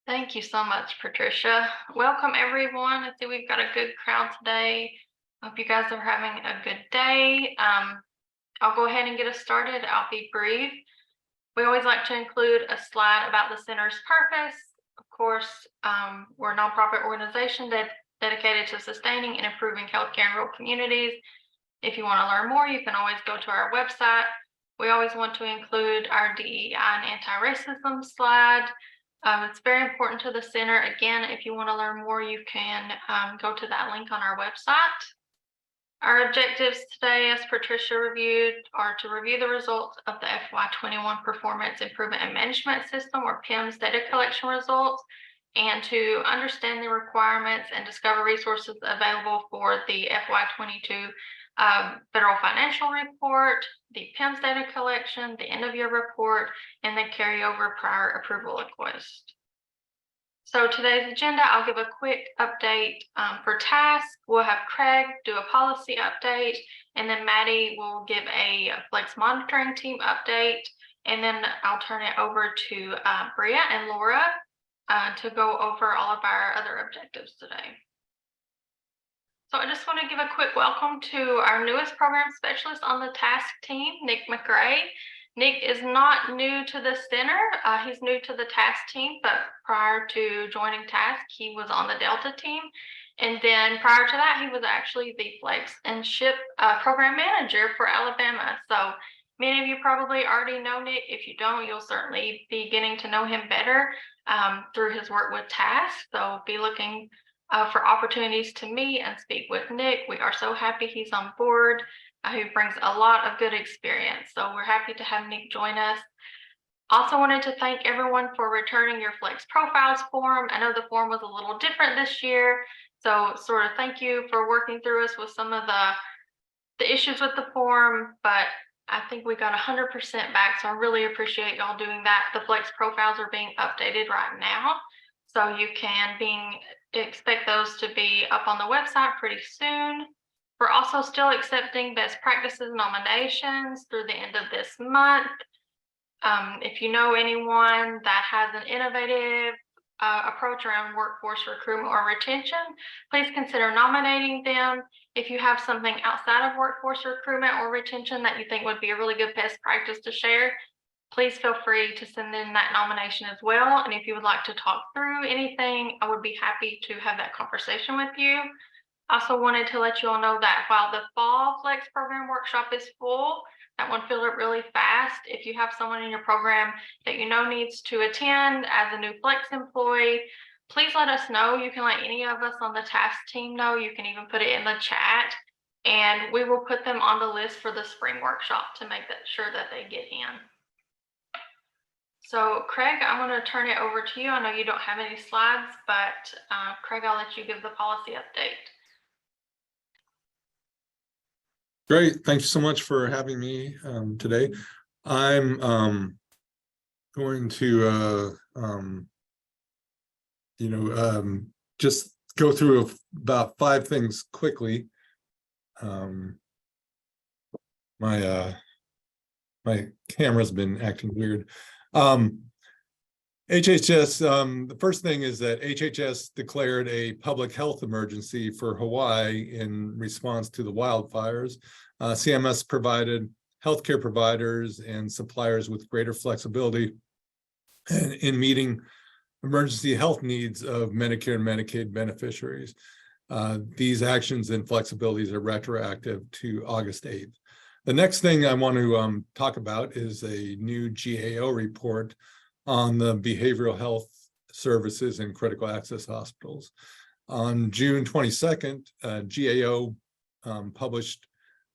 Thank you so much, Patricia. Welcome, everyone. I see we've got a good crowd today. Hope you guys are having a good day. I'll go ahead and get us started. I'll be brief. We always like to include a slide about the center's purpose. Of course, we're a nonprofit organization dedicated to sustaining and improving healthcare in rural communities. If you want to learn more, you can always go to our website. We always want to include our DEI and anti-racism slide. It's very important to the center. Again, if you want to learn more, you can go to that link on our website. Our objectives today, as Patricia reviewed, are to review the results of the FY21 Performance Improvement and Management System, or PIMS, data collection results, and to understand the requirements and discover resources available for the FY22 Federal Financial Report, the PIMS data collection, the end-of-year report, and the carryover prior approval request. So today's agenda, I'll give a quick update for TASC. We'll have Craig do a policy update, and then Maddie will give a Flex monitoring team update, and then I'll turn it over to Bria and Laura to go over all of our other objectives today. So I just want to give a quick welcome to our newest program specialist on the TASC team, Nick McRae. Nick is not new to the center. He's new to the TASC team, but prior to joining TASC, he was on the Delta team. And then prior to that, he was actually the Flex and Ship program manager for Alabama. So many of you probably already know Nick. If you don't, you'll certainly be getting to know him better through his work with TASC. So be looking for opportunities to meet and speak with Nick. We are so happy he's on board. He brings a lot of good experience. So we're happy to have Nick join us. Also wanted to thank everyone for returning your Flex Profiles form. I know the form was a little different this year. So sort of thank you for working through us with some of the issues with the form, but I think we got 100% back. So I really appreciate y'all doing that. The Flex Profiles are being updated right now. So you can expect those to be up on the website pretty soon. We're also still accepting best practices nominations through the end of this month. If you know anyone that has an innovative approach around workforce recruitment or retention, please consider nominating them. If you have something outside of workforce recruitment or retention that you think would be a really good best practice to share, please feel free to send in that nomination as well. And if you would like to talk through anything, I would be happy to have that conversation with you. Also wanted to let you all know that while the fall Flex program workshop is full, that one filled up really fast. If you have someone in your program that you know needs to attend as a new Flex employee, please let us know. You can let any of us on the TASC team know. You can even put it in the chat, and we will put them on the list for the spring workshop to make sure that they get in. So Craig, I'm going to turn it over to you. I know you don't have any slides, but Craig, I'll let you give the policy update. Great. Thanks so much for having me today. I'm going to, just go through about 5 things quickly. My camera's been acting weird. HHS, the first thing is that HHS declared a public health emergency for Hawaii in response to the wildfires. CMS provided healthcare providers and suppliers with greater flexibility in meeting emergency health needs of Medicare and Medicaid beneficiaries. These actions and flexibilities are retroactive to August 8th. The next thing I want to talk about is a new GAO report on the behavioral health services in critical access hospitals. On June 22nd, GAO published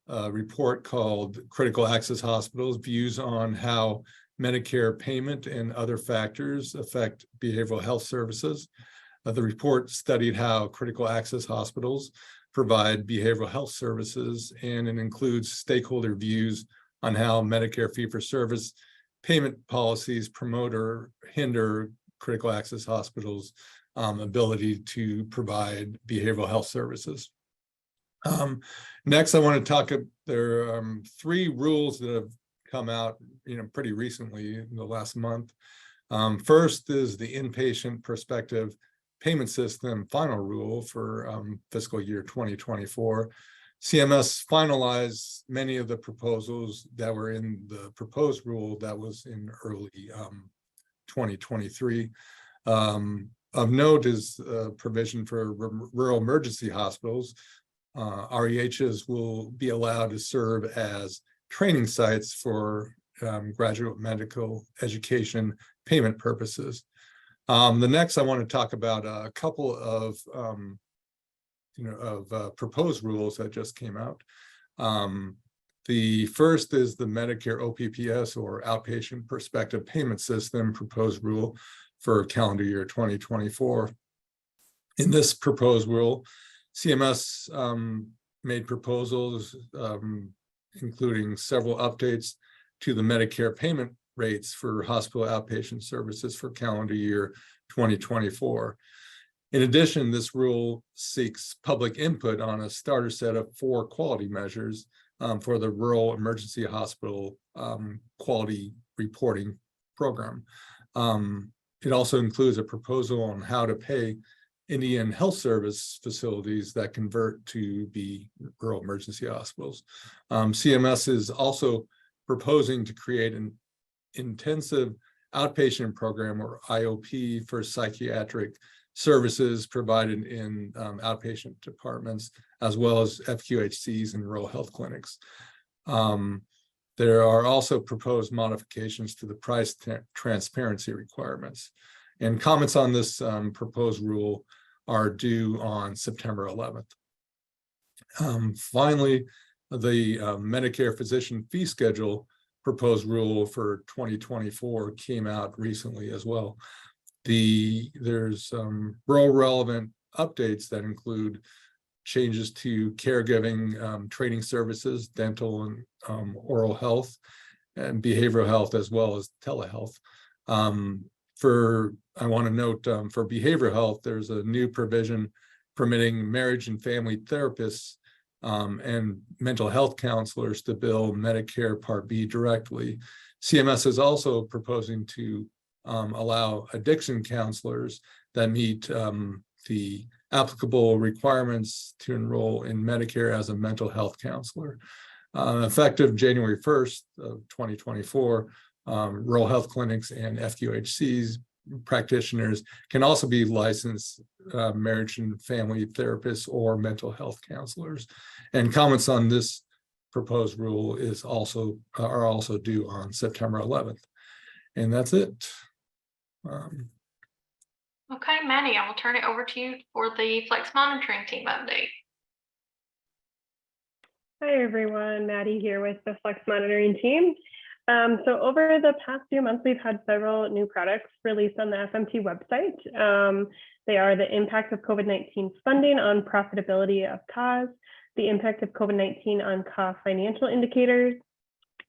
a report called Critical Access Hospitals, Views on How Medicare Payment and Other Factors Affect Behavioral Health Services. The report studied how critical access hospitals provide behavioral health services, and it includes stakeholder views on how Medicare fee-for-service payment policies promote or hinder critical access hospitals' ability to provide behavioral health services. Next, I want to talk. There are 3 rules that have come out, pretty recently in the last month. First is the inpatient prospective payment system final rule for fiscal year 2024. CMS finalized many of the proposals that were in the proposed rule that was in early 2023. Of note is provision for rural emergency hospitals. REHs will be allowed to serve as training sites for graduate medical education payment purposes. The next, I want to talk about a couple of proposed rules that just came out. The first is the Medicare OPPS, or Outpatient Prospective Payment System, proposed rule for calendar year 2024. In this proposed rule, CMS made proposals including several updates to the Medicare payment rates for hospital outpatient services for calendar year 2024. In addition, this rule seeks public input on a starter set of 4 quality measures for the rural emergency hospital quality reporting program. It also includes a proposal on how to pay Indian health service facilities that convert to be rural emergency hospitals. CMS is also proposing to create an intensive outpatient program, or IOP, for psychiatric services provided in outpatient departments, as well as FQHCs and rural health clinics. There are also proposed modifications to the price transparency requirements. And comments on this proposed rule are due on September 11th. Finally, the Medicare physician fee schedule proposed rule for 2024 came out recently as well. There's rural relevant updates that include changes to caregiving, training services, dental and oral health, and behavioral health, as well as telehealth. I want to note for behavioral health, there's a new provision permitting marriage and family therapists and mental health counselors to bill Medicare Part B directly. CMS is also proposing to allow addiction counselors that meet the applicable requirements to enroll in Medicare as a mental health counselor. Effective January 1st of 2024, rural health clinics and FQHCs practitioners can also be licensed marriage and family therapists or mental health counselors. And comments on this proposed rule are also due on September 11th. And that's it. Okay, Maddie, I will turn it over to you for the Flex Monitoring Team update. Hi, everyone. Maddie here with the Flex Monitoring Team. So over the past few months, we've had several new products released on the FMT website. They are the impact of COVID-19 funding on profitability of CAS, the impact of COVID-19 on CAS financial indicators,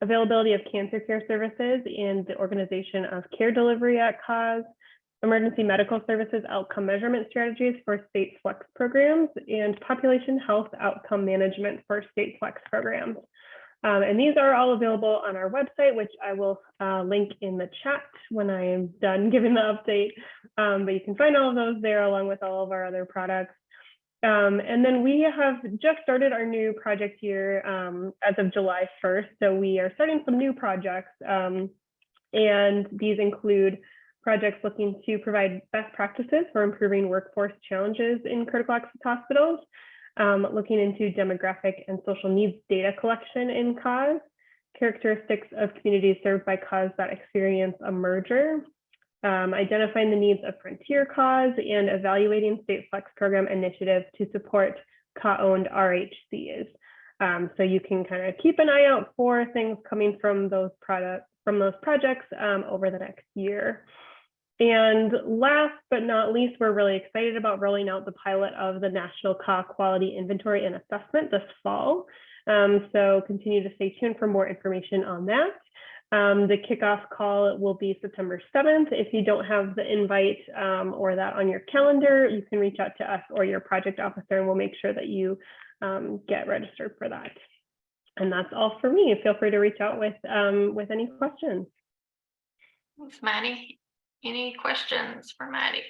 availability of cancer care services and the organization of care delivery at CAS, emergency medical services outcome measurement strategies for state flex programs, and population health outcome management for state flex programs. And these are all available on our website, which I will link in the chat when I am done giving the update. But you can find all of those there along with all of our other products. And then we have just started our new project year as of July 1st. So we are starting some new projects, and these include projects looking to provide best practices for improving workforce challenges in critical access hospitals, looking into demographic and social needs data collection in CAS, characteristics of communities served by CAS that experience a merger, identifying the needs of frontier CAS, and evaluating state flex program initiatives to support CA-owned RHCs. So you can kind of keep an eye out for things coming from those projects over the next year. And last but not least, we're really excited about rolling out the pilot of the National CA Quality Inventory and Assessment this fall. So continue to stay tuned for more information on that. The kickoff call will be September 7th. If you don't have the invite or that on your calendar, you can reach out to us or your project officer, and we'll make sure that you get registered for that. And that's all for me. Feel free to reach out with any questions. Thanks, Maddie. Any questions for Maddie?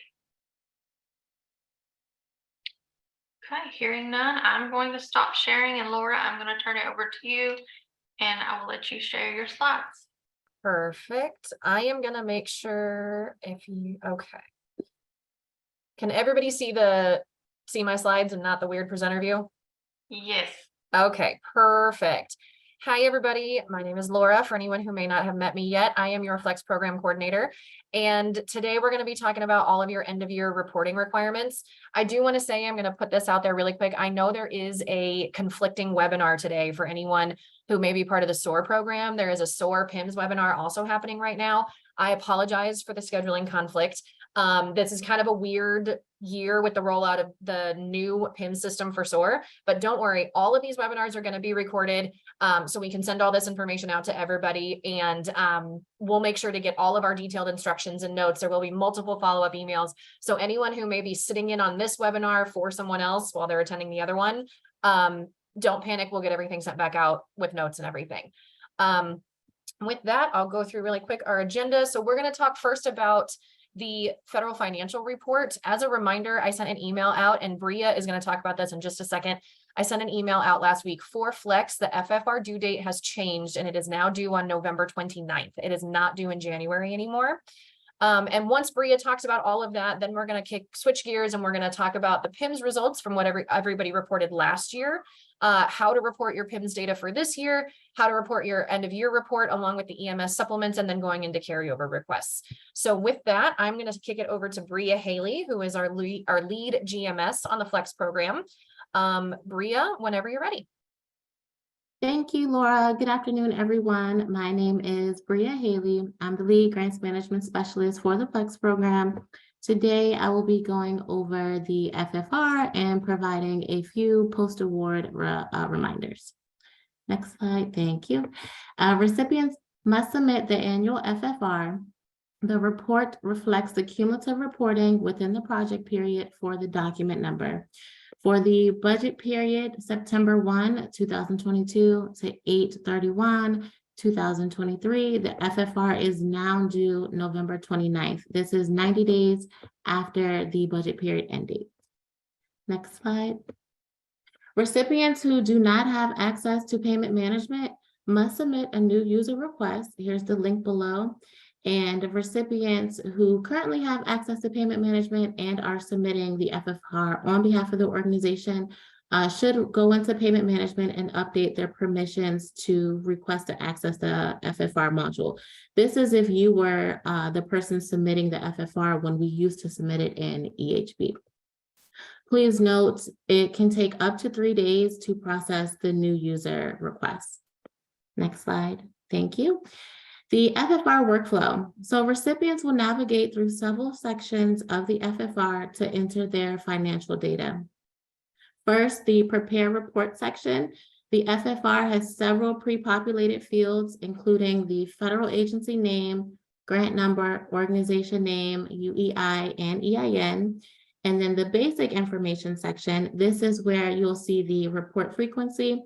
Okay, hearing none, I'm going to stop sharing, and Laura, I'm going to turn it over to you, and I will let you share your slides. Perfect. I am gonna make sure okay. Can everybody see my slides and not the weird presenter view? Yes. Okay, perfect. Hi, everybody. My name is Laura. For anyone who may not have met me yet, I am your Flex Program Coordinator. And today we're going to be talking about all of your end of year reporting requirements. I do want to say, I'm going to put this out there really quick. I know there is a conflicting webinar today for anyone who may be part of the SOAR program. There is a SOAR PIMS webinar also happening right now. I apologize for the scheduling conflict. This is kind of a weird year with the rollout of the new PIMS system for SOAR, but don't worry, all of these webinars are going to be recorded, so we can send all this information out to everybody, and we'll make sure to get all of our detailed instructions and notes. There will be multiple follow-up emails, so anyone who may be sitting in on this webinar for someone else while they're attending the other one, don't panic, we'll get everything sent back out with notes and everything. With that, I'll go through really quick our agenda. So we're going to talk first about the federal financial report. As a reminder, I sent an email out, and Bria is going to talk about this in just a second. I sent an email out last week for Flex. The FFR due date has changed, and it is now due on November 29th. It is not due in January anymore. And once Bria talks about all of that, then we're going to switch gears, and we're going to talk about the PIMS results from what everybody reported last year, how to report your PIMS data for this year, how to report your end of year report along with the EMS supplements, and then going into carryover requests. So with that, I'm going to kick it over to Bria Haley, who is our lead GMS on the Flex program. Bria, whenever you're ready. Thank you, Laura. Good afternoon, everyone. My name is Bria Haley. I'm the lead grants management specialist for the Flex program. Today, I will be going over the FFR and providing a few post-award reminders. Next slide, thank you. Recipients must submit the annual FFR. The report reflects the cumulative reporting within the project period for the document number. For the budget period, September 1, 2022 to 8/31/2023, the FFR is now due November 29th. This is 90 days after the budget period end date. Next slide. Recipients who do not have access to payment management must submit a new user request. Here's the link below. And recipients who currently have access to payment management and are submitting the FFR on behalf of the organization should go into payment management and update their permissions to request to access the FFR module. This is if you were the person submitting the FFR when we used to submit it in EHB. Please note, it can take up to 3 days to process the new user request. Next slide. Thank you. The FFR workflow. So recipients will navigate through several sections of the FFR to enter their financial data. First, the prepare report section. The FFR has several pre-populated fields, including the federal agency name, grant number, organization name, UEI, and EIN. And then the basic information section. This is where you'll see the report frequency,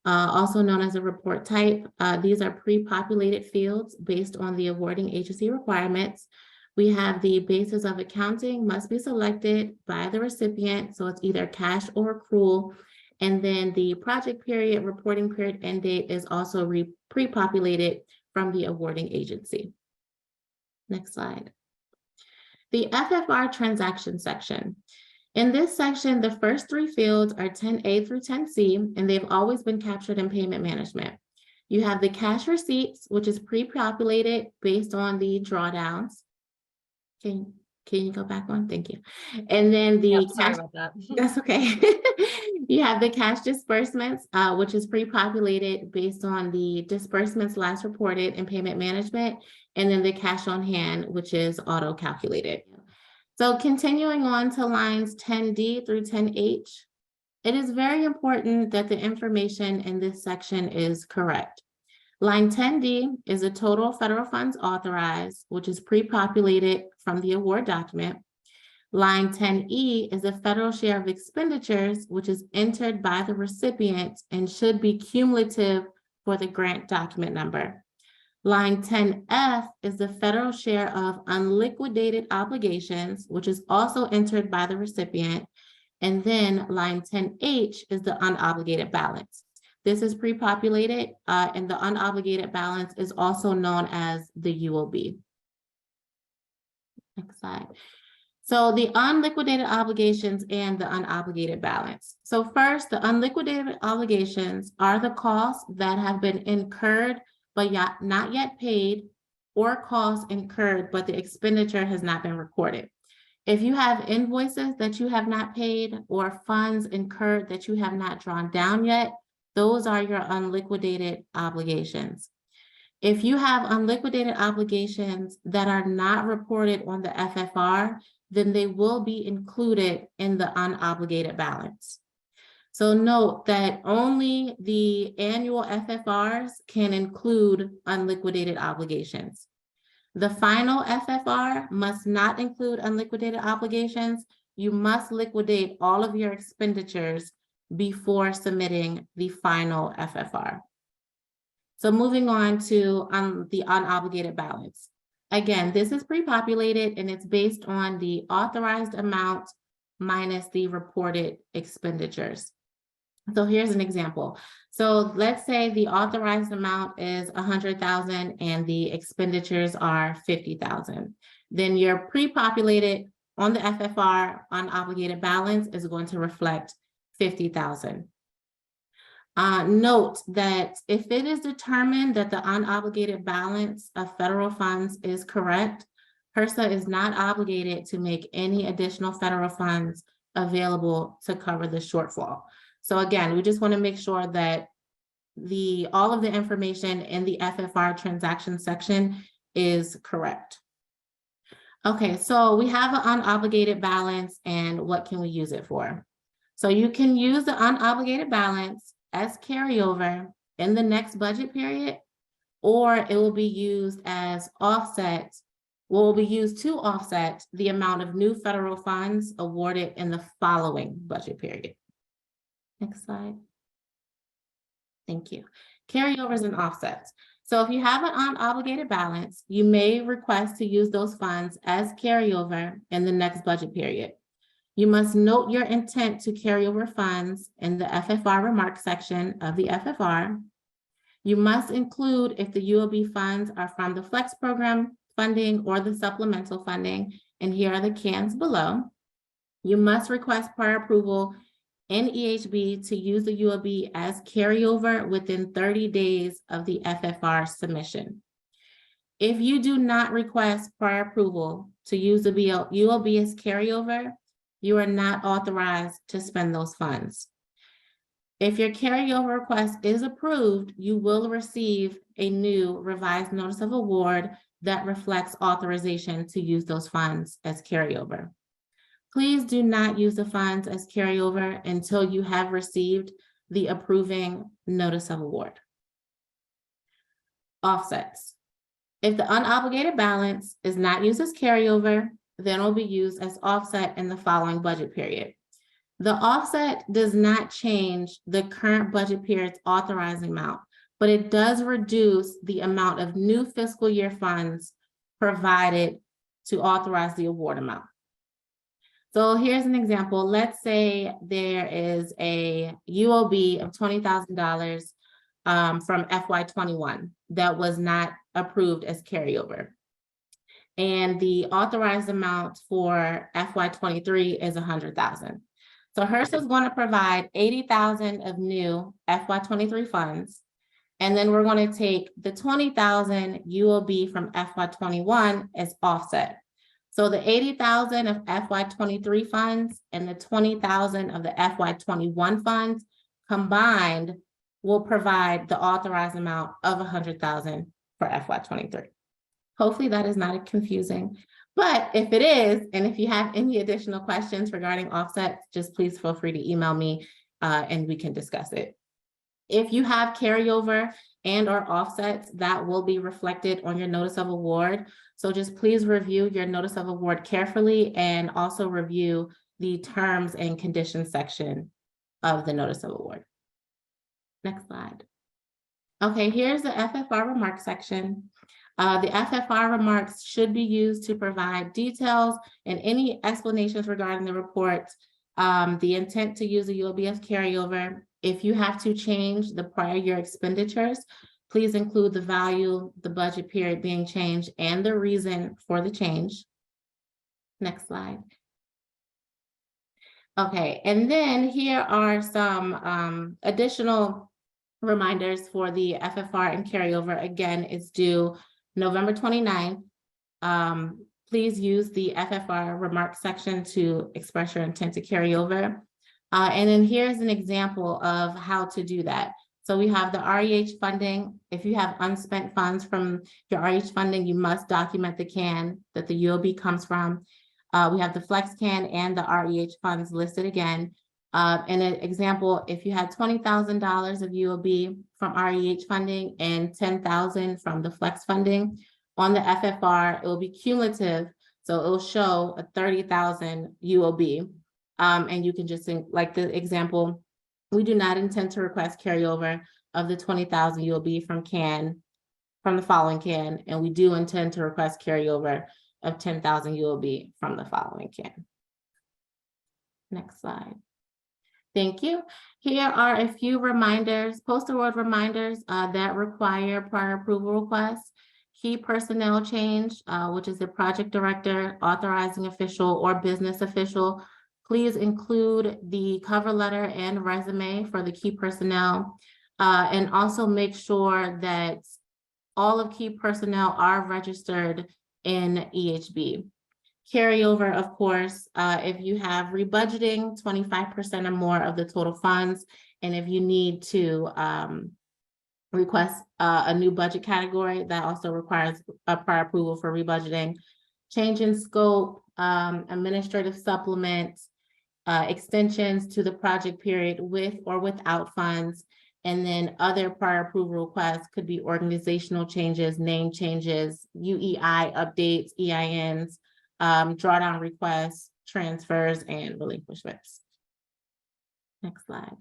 also known as a report type. These are pre-populated fields based on the awarding agency requirements. We have the basis of accounting must be selected by the recipient, so it's either cash or accrual. And then the project period, reporting period, end date is also pre-populated from the awarding agency. Next slide. The FFR Transaction section. In this section, the first 3 fields are 10A through 10C, and they've always been captured in payment management. You have the cash receipts, which is pre-populated based on the drawdowns. Can you go back one? Thank you. And then the Sorry about that. That's okay. You have the cash disbursements, which is pre-populated based on the disbursements last reported in payment management, and then the cash on hand, which is auto-calculated. So continuing on to lines 10D through 10H, it is very important that the information in this section is correct. Line 10D is the total federal funds authorized, which is pre-populated from the award document. Line 10E is the federal share of expenditures, which is entered by the recipient and should be cumulative for the grant document number. Line 10F is the federal share of unliquidated obligations, which is also entered by the recipient. And then line 10H is the unobligated balance. This is pre-populated, and the unobligated balance is also known as the UOB. Next slide. So the unliquidated obligations and the unobligated balance. So first, the unliquidated obligations are the costs that have been incurred but not yet paid, or costs incurred but the expenditure has not been recorded. If you have invoices that you have not paid or funds incurred that you have not drawn down yet, those are your unliquidated obligations. If you have unliquidated obligations that are not reported on the FFR, then they will be included in the unobligated balance. So note that only the annual FFRs can include unliquidated obligations. The final FFR must not include unliquidated obligations. You must liquidate all of your expenditures before submitting the final FFR. So moving on to the unobligated balance. Again, this is pre-populated and it's based on the authorized amount minus the reported expenditures. So here's an example. So let's say the authorized amount is 100,000 and the expenditures are 50,000. Then your pre-populated on the FFR unobligated balance is going to reflect 50,000. Note that if it is determined that the unobligated balance of federal funds is correct, HRSA is not obligated to make any additional federal funds available to cover the shortfall. So again, we just want to make sure that all of the information in the FFR transaction section is correct. Okay, so we have an unobligated balance, and what can we use it for? So you can use the unobligated balance as carryover in the next budget period, or it will be used as offset, will be used to offset the amount of new federal funds awarded in the following budget period. Next slide. Thank you. Carryovers and offsets. So if you have an unobligated balance, you may request to use those funds as carryover in the next budget period. You must note your intent to carry over funds in the FFR Remarks section of the FFR. You must include if the UOB funds are from the Flex program funding or the supplemental funding, and here are the cans below. You must request prior approval in EHB to use the UOB as carryover within 30 days of the FFR submission. If you do not request prior approval to use the UOB as carryover, you are not authorized to spend those funds. If your carryover request is approved, you will receive a new revised notice of award that reflects authorization to use those funds as carryover. Please do not use the funds as carryover until you have received the approving notice of award. Offsets. If the unobligated balance is not used as carryover, then it will be used as offset in the following budget period. The offset does not change the current budget period's authorizing amount, but it does reduce the amount of new fiscal year funds provided to authorize the award amount. So here's an example. Let's say there is a UOB of $20,000 from FY21 that was not approved as carryover. And the authorized amount for FY23 is 100,000. So HRSA is going to provide 80,000 of new FY23 funds. And then we're going to take the 20,000 UOB from FY21 as offset. So the 80,000 of FY23 funds and the 20,000 of the FY21 funds combined will provide the authorized amount of 100,000 for FY23. Hopefully that is not confusing, but if it is, and if you have any additional questions regarding offsets, just please feel free to email me and we can discuss it. If you have carryover and or offsets, that will be reflected on your notice of award. So just please review your notice of award carefully and also review the terms and conditions section of the notice of award. Next slide. Okay, here's the FFR Remarks section. The FFR remarks should be used to provide details and any explanations regarding the report. The intent to use a UOB as carryover. If you have to change the prior year expenditures, please include the value, the budget period being changed, and the reason for the change. Next slide. Okay, and then here are some additional reminders for the FFR and carryover. Again, it's due November 29th. Please use the FFR remarks section to express your intent to carry over. And then here's an example of how to do that. So we have the REH funding. If you have unspent funds from your REH funding, you must document the can that the UOB comes from. We have the Flex can and the REH funds listed again. And an example, if you had $20,000 of UOB from REH funding and $10,000 from the Flex funding, on the FFR, it will be cumulative. So it will show a 30,000 UOB. And you can just think, like the example, we do not intend to request carryover of the 20,000 UOB from the following can, and we do intend to request carryover of 10,000 UOB from the following can. Next slide. Thank you. Here are a few reminders, post-award reminders that require prior approval requests. Key personnel change, which is the project director, authorizing official, or business official. Please include the cover letter and resume for the key personnel, and also make sure that all of key personnel are registered in EHB. Carryover, of course, if you have rebudgeting 25% or more of the total funds, and if you need to request a new budget category, that also requires a prior approval for rebudgeting. Change in scope, administrative supplements, extensions to the project period with or without funds, and then other prior approval requests could be organizational changes, name changes, UEI updates, EINs, drawdown requests, transfers, and relinquishments. Next slide.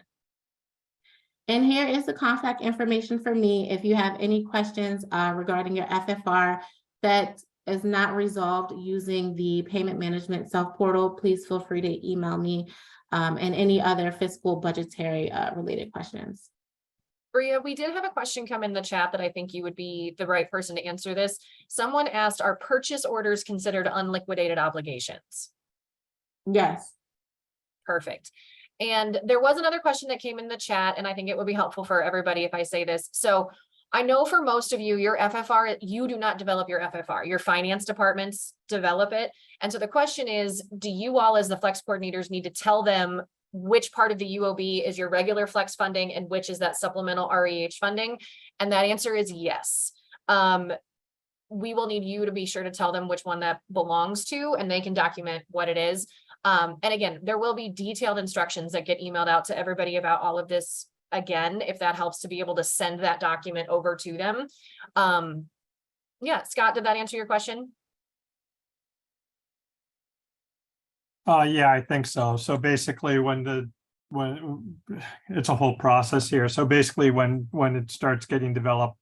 And here is the contact information for me. If you have any questions regarding your FFR that is not resolved using the payment management self-portal, please feel free to email me and any other fiscal budgetary related questions. Bria, we did have a question come in the chat that I think you would be the right person to answer this. Someone asked, are purchase orders considered unliquidated obligations? Yes. Perfect. And there was another question that came in the chat, and I think it would be helpful for everybody if I say this. So I know for most of you, your FFR, you do not develop your FFR, your finance departments develop it. And so the question is, do you all as the Flex coordinators need to tell them which part of the UOB is your regular Flex funding and which is that supplemental REH funding? And that answer is yes. We will need you to be sure to tell them which one that belongs to, and they can document what it is. And again, there will be detailed instructions that get emailed out to everybody about all of this. Again, if that helps to be able to send that document over to them. Yeah, Scott, did that answer your question? Yeah, I think so. So basically when it's a whole process here. So basically when it starts getting developed,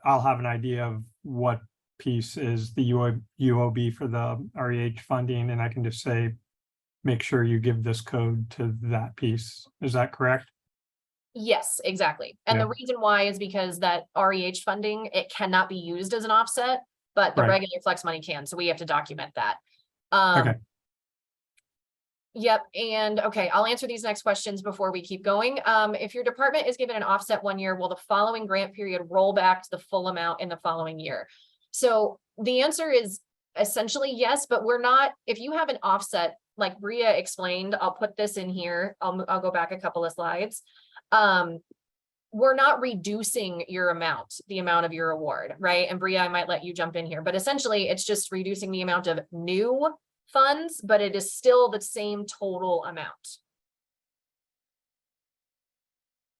I'll have an idea of what piece is the UOB for the REH funding, and I can just say, make sure you give this code to that piece. Is that correct? Yes, exactly. And Yeah. the reason why is because that REH funding, it cannot be used as an offset, but the Right. regular Flex money can. So we have to document that. Okay. Yep. And okay, I'll answer these next questions before we keep going. If your department is given an offset 1 year, will the following grant period roll back to the full amount in the following year? So the answer is essentially yes, but we're not, if you have an offset, like Bria explained, I'll put this in here. I'll go back a couple of slides. We're not reducing your amount, the amount of your award, right? And Bria, I might let you jump in here, but essentially it's just reducing the amount of new funds, but it is still the same total amount.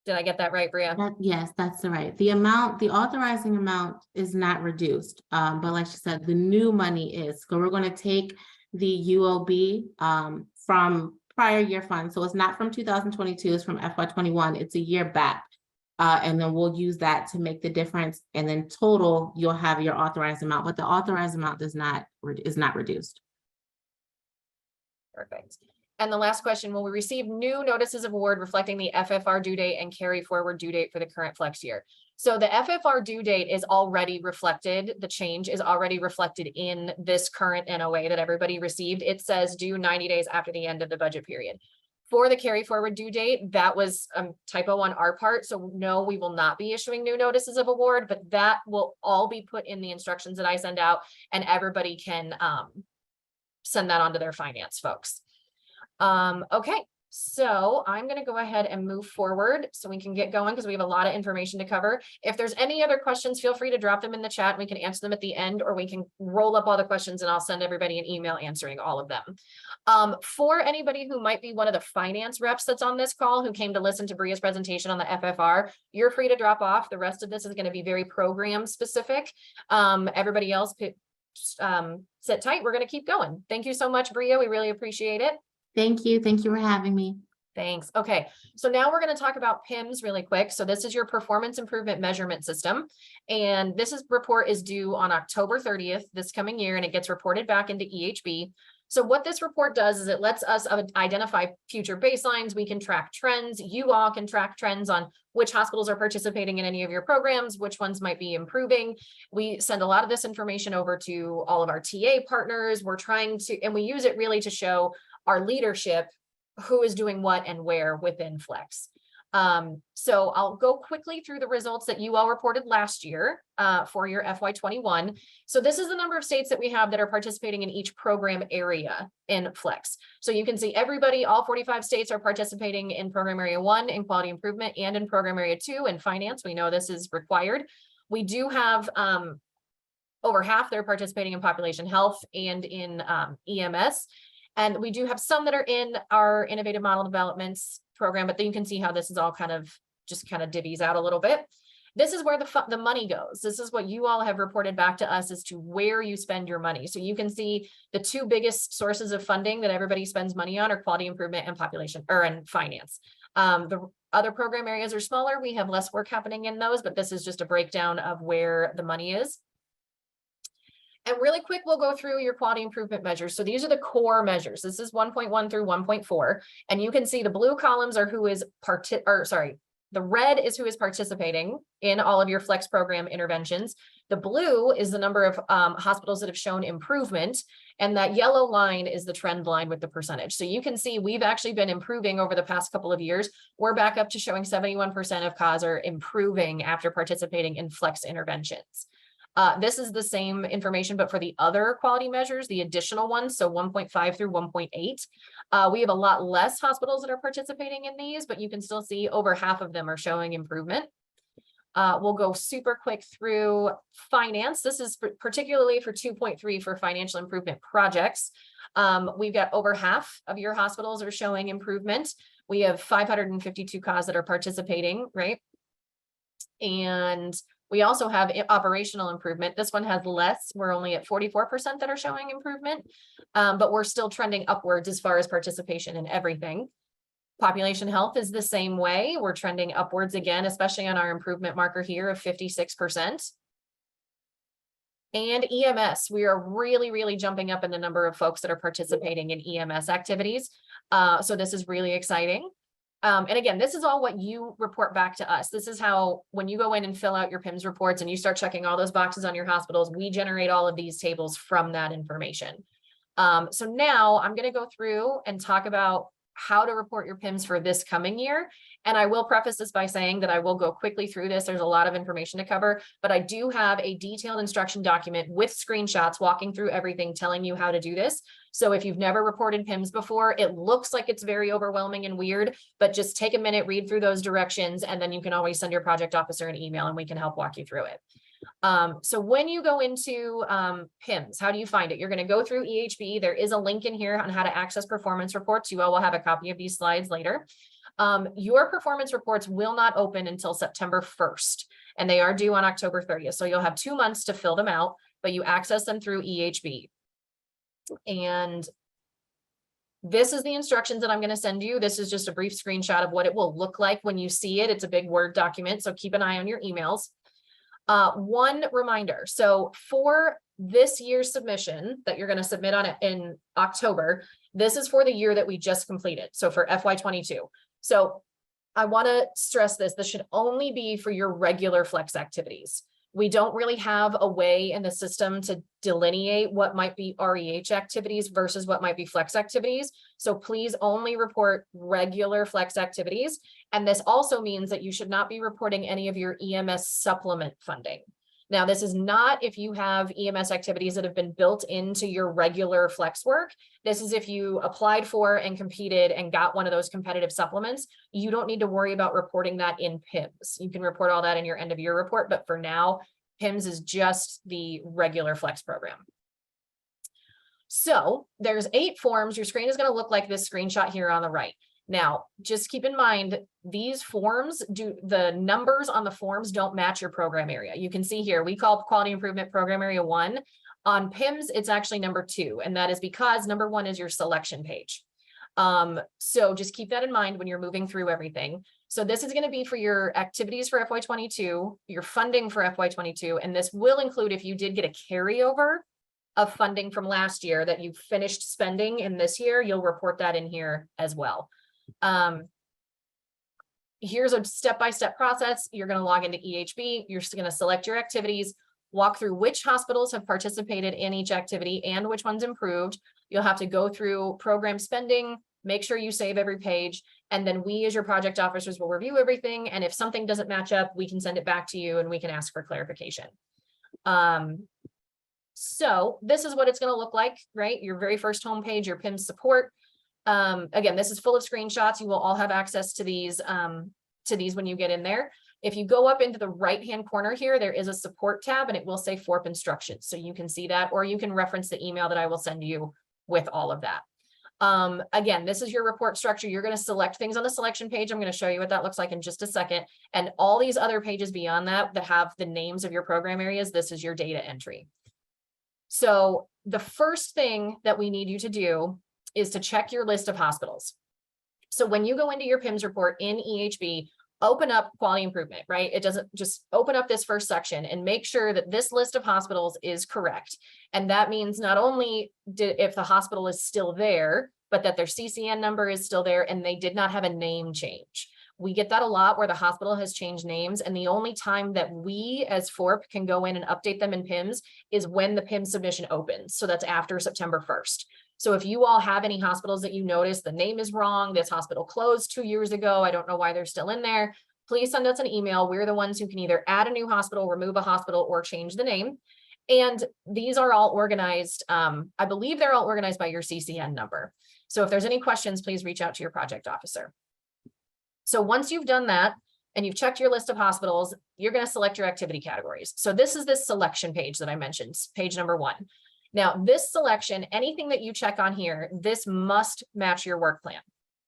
Did I get that right, Bria? Yes, that's right. The amount, the authorizing amount is not reduced, but like she said, the new money is. So we're going to take the UOB from prior year funds. So it's not from 2022, it's from FY21. It's a year back. And then we'll use that to make the difference. And then total, you'll have your authorized amount, but the authorized amount is not reduced. Perfect. And the last question, will we receive new notices of award reflecting the FFR due date and carry forward due date for the current flex year? So the FFR due date is already reflected. The change is already reflected in this current NOA that everybody received. It says due 90 days after the end of the budget period. For the carry forward due date, that was a typo on our part. So no, we will not be issuing new notices of award, but that will all be put in the instructions that I send out, and everybody can send that on to their finance folks. Okay, so I'm going to go ahead and move forward so we can get going because we have a lot of information to cover. If there's any other questions, feel free to drop them in the chat. We can answer them at the end, or we can roll up all the questions and I'll send everybody an email answering all of them. For anybody who might be one of the finance reps that's on this call who came to listen to Bria's presentation on the FFR, you're free to drop off. The rest of this is going to be very program specific. Everybody else, sit tight. We're going to keep going. Thank you so much, Bria. We really appreciate it. Thank you. Thank you for having me. Thanks. Okay, so now we're going to talk about PIMS really quick. So this is your performance improvement measurement system. And this report is due on October 30th this coming year, and it gets reported back into EHB. So what this report does is it lets us identify future baselines. We can track trends. You all can track trends on which hospitals are participating in any of your programs, which ones might be improving. We send a lot of this information over to all of our TA partners. We're trying to, and we use it really to show our leadership who is doing what and where within Flex. So I'll go quickly through the results that you all reported last year for your FY21. So this is the number of states that we have that are participating in each program area in Flex. So you can see everybody, all 45 states are participating in program area 1 in quality improvement and in program area 2 in finance. We know this is required. We do have over half that are participating in population health and in EMS. And we do have some that are in our innovative model developments program, but then you can see how this is all kind of divvies out a little bit. This is where the money goes. This is what you all have reported back to us as to where you spend your money. So you can see the two biggest sources of funding that everybody spends money on are quality improvement and population and finance. The other program areas are smaller. We have less work happening in those, but this is just a breakdown of where the money is. And really quick, we'll go through your quality improvement measures. So these are the core measures. This is 1.1 through 1.4. And you can see the blue columns are the red is who is participating in all of your Flex program interventions. The blue is the number of hospitals that have shown improvement. And that yellow line is the trend line with the percentage. So you can see we've actually been improving over the past couple of years. We're back up to showing 71% of CAS are improving after participating in Flex interventions. This is the same information, but for the other quality measures, the additional ones, so 1.5 through 1.8, we have a lot less hospitals that are participating in these, but you can still see over half of them are showing improvement. We'll go super quick through finance. This is particularly for 2.3 for financial improvement projects. We've got over half of your hospitals are showing improvement. We have 552 CAS that are participating, right? And we also have operational improvement. This one has less. We're only at 44% that are showing improvement, but we're still trending upwards as far as participation in everything. Population health is the same way. We're trending upwards again, especially on our improvement marker here of 56%. And EMS, we are really, really jumping up in the number of folks that are participating in EMS activities. So this is really exciting. And again, this is all what you report back to us. This is how, when you go in and fill out your PIMS reports and you start checking all those boxes on your hospitals, we generate all of these tables from that information. So now I'm going to go through and talk about how to report your PIMS for this coming year. And I will preface this by saying that I will go quickly through this. There's a lot of information to cover, but I do have a detailed instruction document with screenshots walking through everything, telling you how to do this. So if you've never reported PIMS before, it looks like it's very overwhelming and weird, but just take a minute, read through those directions, and then you can always send your project officer an email and we can help walk you through it. So when you go into PIMS, how do you find it? You're going to go through EHB. There is a link in here on how to access performance reports. You all will have a copy of these slides later. Your performance reports will not open until September 1st, and they are due on October 30th. So you'll have 2 months to fill them out, but you access them through EHB. And This is the instructions that I'm going to send you. This is just a brief screenshot of what it will look like when you see it. It's a big Word document, so keep an eye on your emails. One reminder, so for this year's submission that you're going to submit on it in October, this is for the year that we just completed, so for FY22. So I want to stress this should only be for your regular flex activities. We don't really have a way in the system to delineate what might be REH activities versus what might be flex activities. So please only report regular flex activities. And this also means that you should not be reporting any of your EMS supplement funding. Now, this is not if you have EMS activities that have been built into your regular flex work. This is if you applied for and competed and got one of those competitive supplements. You don't need to worry about reporting that in PIMS. You can report all that in your end of year report, but for now, PIMS is just the regular flex program. So there's 8 forms. Your screen is going to look like this screenshot here on the right. Now, just keep in mind, these forms the numbers on the forms don't match your program area. You can see here, we call quality improvement program area 1. On PIMS, it's actually number 2. And that is because number 1 is your selection page. So just keep that in mind when you're moving through everything. So this is going to be for your activities for FY22, your funding for FY22, and this will include if you did get a carryover of funding from last year that you finished spending in this year, you'll report that in here as well. Here's a step-by-step process. You're going to log into EHB. You're just going to select your activities, walk through which hospitals have participated in each activity and which one's improved. You'll have to go through program spending, make sure you save every page, and then we as your project officers will review everything. And if something doesn't match up, we can send it back to you and we can ask for clarification. So this is what it's going to look like, right? Your very first homepage, your PIMS support. Again, this is full of screenshots. You will all have access to these when you get in there. If you go up into the right-hand corner here, there is a support tab and it will say FORHP instructions. So you can see that, or you can reference the email that I will send you with all of that. Again, this is your report structure. You're going to select things on the selection page. I'm going to show you what that looks like in just a second. And all these other pages beyond that have the names of your program areas. This is your data entry. So the first thing that we need you to do is to check your list of hospitals. So when you go into your PIMS report in EHB, open up quality improvement, right? It doesn't just open up this first section and make sure that this list of hospitals is correct. And that means not only if the hospital is still there, but that their CCN number is still there and they did not have a name change. We get that a lot where the hospital has changed names, and the only time that we as FORHP can go in and update them in PIMS is when the PIMS submission opens. So that's after September 1st. So if you all have any hospitals that you notice the name is wrong, this hospital closed 2 years ago, I don't know why they're still in there, please send us an email. We're the ones who can either add a new hospital, remove a hospital, or change the name. And these are all organized. I believe they're all organized by your CCN number. So if there's any questions, please reach out to your project officer. So once you've done that and you've checked your list of hospitals, you're going to select your activity categories. So this is this selection page that I mentioned, page number 1. Now, this selection, anything that you check on here, this must match your work plan.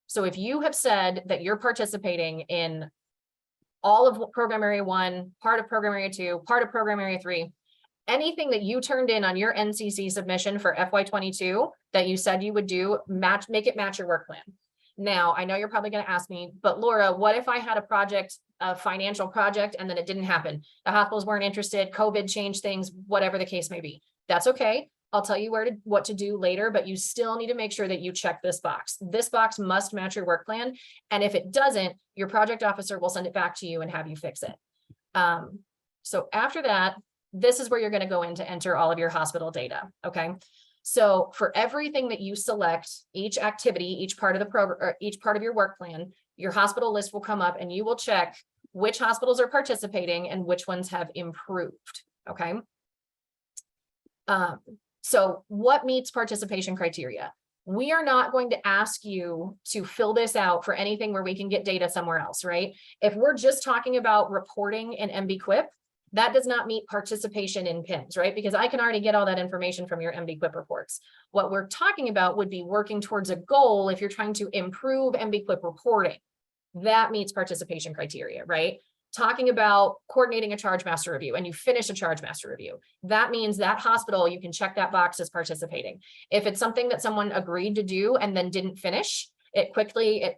So if you have said that you're participating in all of program area 1, part of program area 2, part of program area 3, anything that you turned in on your NCC submission for FY22 that you said you would do, make it match your work plan. Now, I know you're probably going to ask me, but Laura, what if I had a project, a financial project, and then it didn't happen? The hospitals weren't interested, COVID changed things, whatever the case may be. That's okay. I'll tell you what to do later, but you still need to make sure that you check this box. This box must match your work plan. And if it doesn't, your project officer will send it back to you and have you fix it. So after that, this is where you're going to go in to enter all of your hospital data. Okay. So for everything that you select, each activity, each part of the program, or each part of your work plan, your hospital list will come up and you will check which hospitals are participating and which ones have improved. Okay. So what meets participation criteria? We are not going to ask you to fill this out for anything where we can get data somewhere else, right? If we're just talking about reporting in MBQuip, that does not meet participation in PIMS, right? Because I can already get all that information from your MBQuip reports. What we're talking about would be working towards a goal if you're trying to improve MBQuip reporting. That meets participation criteria, right? talking about coordinating a charge master review and you finish a charge master review. That means that hospital, you can check that box as participating. If it's something that someone agreed to do and then didn't finish, it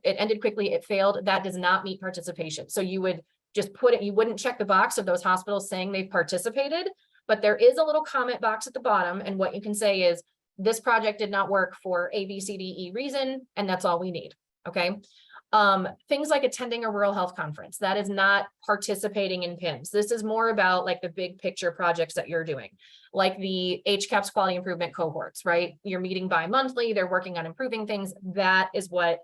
ended quickly, it failed, that does not meet participation. So you would just put it, you wouldn't check the box of those hospitals saying they participated, but there is a little comment box at the bottom. And what you can say is, this project did not work for A, B, C, D, E reason, and that's all we need, okay? Things like attending a rural health conference, that is not participating in PIMS. This is more about like the big picture projects that you're doing, like the HCAPS quality improvement cohorts, right? You're meeting bi-monthly, they're working on improving things. That is what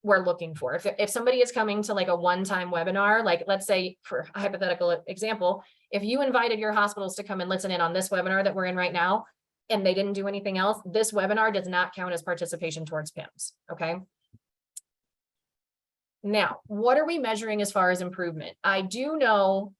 we're looking for. If somebody is coming to like a one-time webinar, like let's say for a hypothetical example, if you invited your hospitals to come and listen in on this webinar that we're in right now, and they didn't do anything else, this webinar does not count as participation towards PIMS, okay? Now, what are we measuring as far as improvement? I do know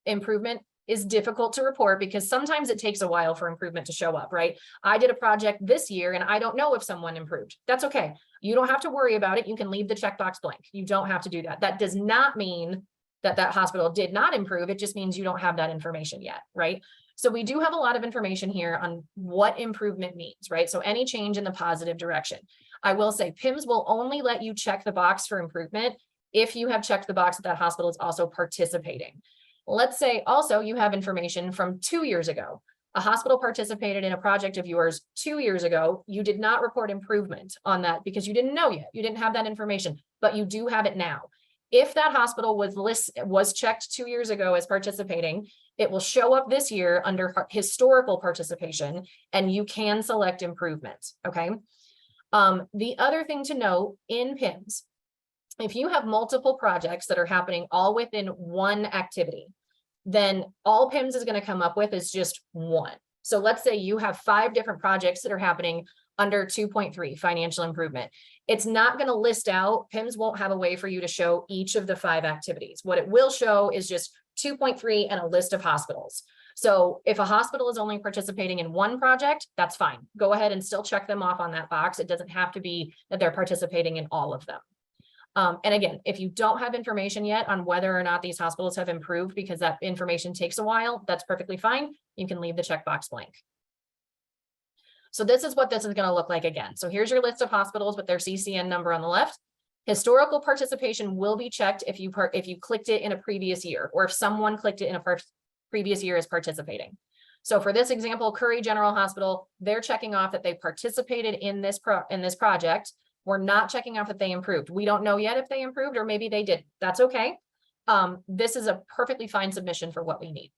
improvement is difficult to report because sometimes it takes a while for improvement to show up, right? I did a project this year and I don't know if someone improved. That's okay. You don't have to worry about it. You can leave the checkbox blank. You don't have to do that. That does not mean that that hospital did not improve. It just means you don't have that information yet, right? So we do have a lot of information here on what improvement means, right? So any change in the positive direction. I will say PIMS will only let you check the box for improvement if you have checked the box that that hospital is also participating. Let's say also you have information from 2 years ago. A hospital participated in a project of yours 2 years ago. You did not report improvement on that because you didn't know yet. You didn't have that information, but you do have it now. If that hospital was checked 2 years ago as participating, it will show up this year under historical participation, and you can select improvement, okay? The other thing to note in PIMS, if you have multiple projects that are happening all within one activity, then all PIMS is going to come up with is just one. So let's say you have 5 different projects that are happening under 2.3 financial improvement. It's not going to list out, PIMS won't have a way for you to show each of the 5 activities. What it will show is just 2.3 and a list of hospitals. So if a hospital is only participating in one project, that's fine. Go ahead and still check them off on that box. It doesn't have to be that they're participating in all of them. And again, if you don't have information yet on whether or not these hospitals have improved because that information takes a while, that's perfectly fine. You can leave the checkbox blank. So this is what this is going to look like again. So here's your list of hospitals with their CCN number on the left. Historical participation will be checked if you clicked it in a previous year, or if someone clicked it in a previous year as participating. So for this example, Curry General Hospital, they're checking off that they participated in this project. We're not checking off that they improved. We don't know yet if they improved, or maybe they did. That's okay. This is a perfectly fine submission for what we need.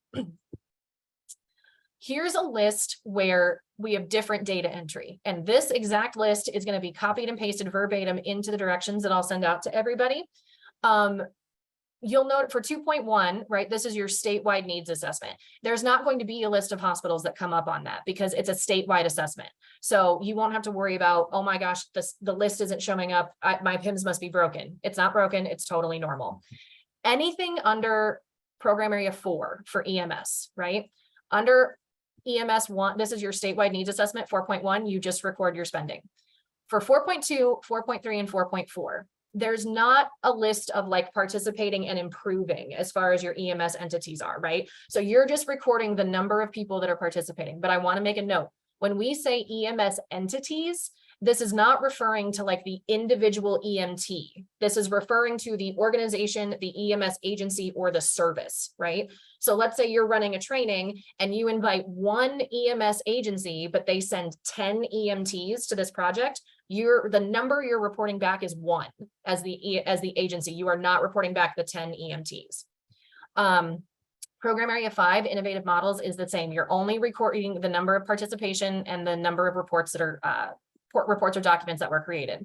Here's a list where we have different data entry, and this exact list is going to be copied and pasted verbatim into the directions that I'll send out to everybody. You'll note for 2.1, right, this is your statewide needs assessment. There's not going to be a list of hospitals that come up on that because it's a statewide assessment. So you won't have to worry about, oh my gosh, the list isn't showing up. My PIMS must be broken. It's not broken. It's totally normal. Anything under program area 4 for EMS, right? Under EMS 1, this is your statewide needs assessment, 4.1, you just record your spending. For 4.2, 4.3, and 4.4, there's not a list of like participating and improving as far as your EMS entities are, right? So you're just recording the number of people that are participating. But I want to make a note, when we say EMS entities, this is not referring to like the individual EMT. This is referring to the organization, the EMS agency, or the service, right? So let's say you're running a training and you invite one EMS agency, but they send 10 EMTs to this project. The number you're reporting back is 1 as the agency. You are not reporting back the 10 EMTs. Program area 5, innovative models, is the same. You're only recording the number of participation and the number of reports that are reports or documents that were created.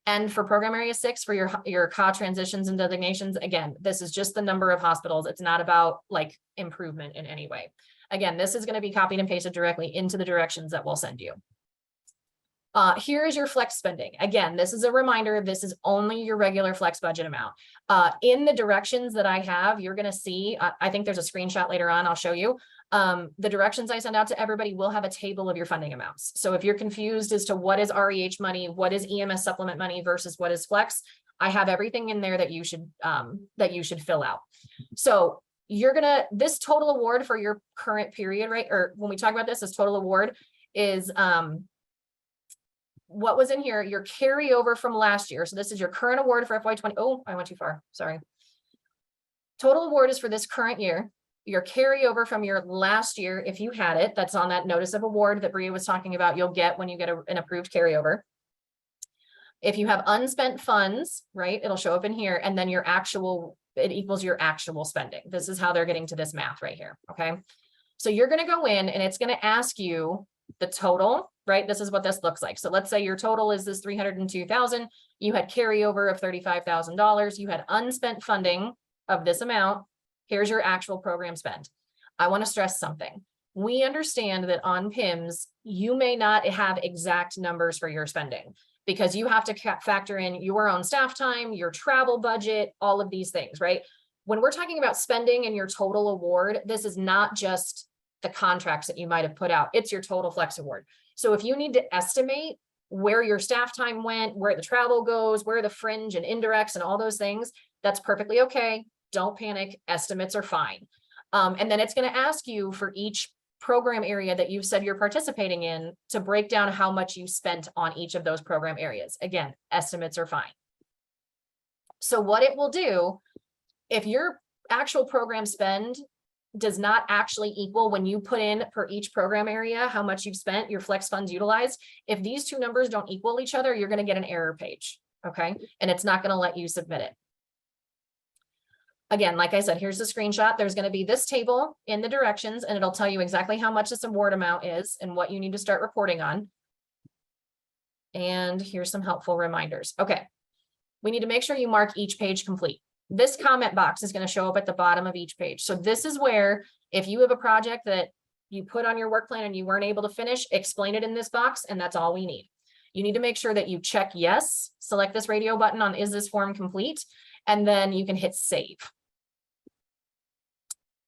And for program area 6, for your CA transitions and designations, again, this is just the number of hospitals. It's not about like improvement in any way. Again, this is going to be copied and pasted directly into the directions that we'll send you. Here is your flex spending. Again, this is a reminder, this is only your regular flex budget amount. In the directions that I have, you're going to see, I think there's a screenshot later on, I'll show you. The directions I send out to everybody will have a table of your funding amounts. So if you're confused as to what is REH money, what is EMS supplement money versus what is flex, I have everything in there that you should fill out. So this total award for your current period, right? Or when we talk about this total award is, what was in here, your carryover from last year. So this is your current award for FY20. Oh, I went too far. Sorry. Total award is for this current year. Your carryover from your last year, if you had it, that's on that notice of award that Bria was talking about, you'll get when you get an approved carryover. If you have unspent funds, right, it'll show up in here, and then it equals your actual spending. This is how they're getting to this math right here, okay? So you're gonna go in and it's gonna ask you the total, right? This is what this looks like. So let's say your total is this 302,000. You had carryover of $35,000. You had unspent funding of this amount. Here's your actual program spend. I want to stress something. We understand that on PIMS, you may not have exact numbers for your spending because you have to factor in your own staff time, your travel budget, all of these things, right? When we're talking about spending and your total award, this is not just the contracts that you might have put out. It's your total flex award. So if you need to estimate where your staff time went, where the travel goes, where the fringe and indirects and all those things, that's perfectly okay. Don't panic. Estimates are fine. And then it's going to ask you for each program area that you've said you're participating in to break down how much you spent on each of those program areas. Again, estimates are fine. So what it will do, if your actual program spend does not actually equal when you put in per each program area how much you've spent, your flex funds utilized, if these two numbers don't equal each other, you're going to get an error page, okay? And it's not going to let you submit it. Again, like I said, here's the screenshot. There's going to be this table in the directions, and it'll tell you exactly how much this award amount is and what you need to start reporting on. And here's some helpful reminders. Okay, we need to make sure you mark each page complete. This comment box is going to show up at the bottom of each page. So this is where, if you have a project that you put on your work plan and you weren't able to finish, explain it in this box, and that's all we need. You need to make sure that you check yes, select this radio button on is this form complete, and then you can hit save.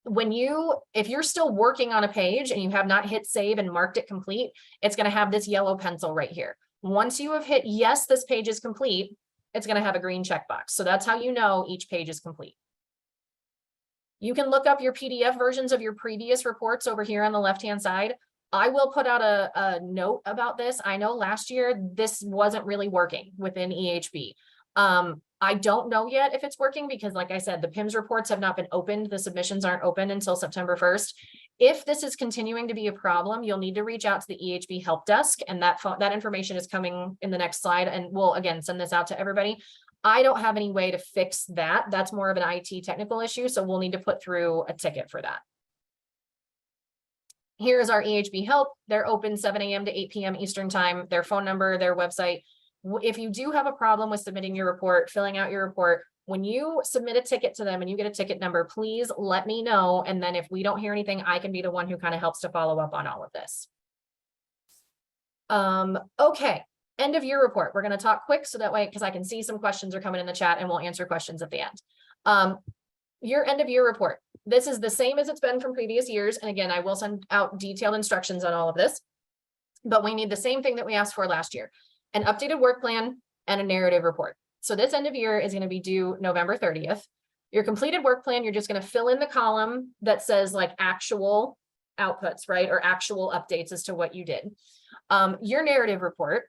If you're still working on a page and you have not hit save and marked it complete, it's going to have this yellow pencil right here. Once you have hit yes, this page is complete, it's going to have a green checkbox. So that's how you know each page is complete. You can look up your PDF versions of your previous reports over here on the left-hand side. I will put out a note about this. I know last year this wasn't really working within EHB. I don't know yet if it's working because, like I said, the PIMS reports have not been opened. The submissions aren't open until September 1st. If this is continuing to be a problem, you'll need to reach out to the EHB help desk, and that information is coming in the next slide, and we'll again send this out to everybody. I don't have any way to fix that. That's more of an IT technical issue, so we'll need to put through a ticket for that. Here's our EHB help. They're open 7 a.m. to 8 p.m. Eastern time, their phone number, their website. If you do have a problem with submitting your report, filling out your report, when you submit a ticket to them and you get a ticket number, please let me know. And then if we don't hear anything, I can be the one who kind of helps to follow up on all of this. Okay, end of year report. We're going to talk quick so that way, because I can see some questions are coming in the chat and we'll answer questions at the end. Your end of year report. This is the same as it's been from previous years. And again, I will send out detailed instructions on all of this, but we need the same thing that we asked for last year. An updated work plan and a narrative report. So this end of year is going to be due November 30th. Your completed work plan, you're just going to fill in the column that says like actual outputs, right? Or actual updates as to what you did. Your narrative report,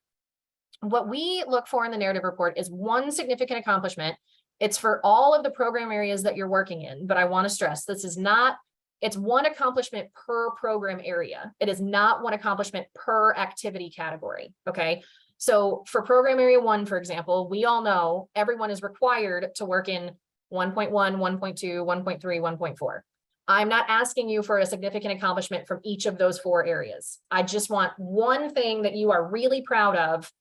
what we look for in the narrative report is one significant accomplishment. It's for all of the program areas that you're working in, but I want to stress this is not, it's one accomplishment per program area. It is not one accomplishment per activity category, okay? So for program area 1, for example, we all know everyone is required to work in 1.1, 1.2, 1.3, 1.4. I'm not asking you for a significant accomplishment from each of those 4 areas. I just want one thing that you are really proud of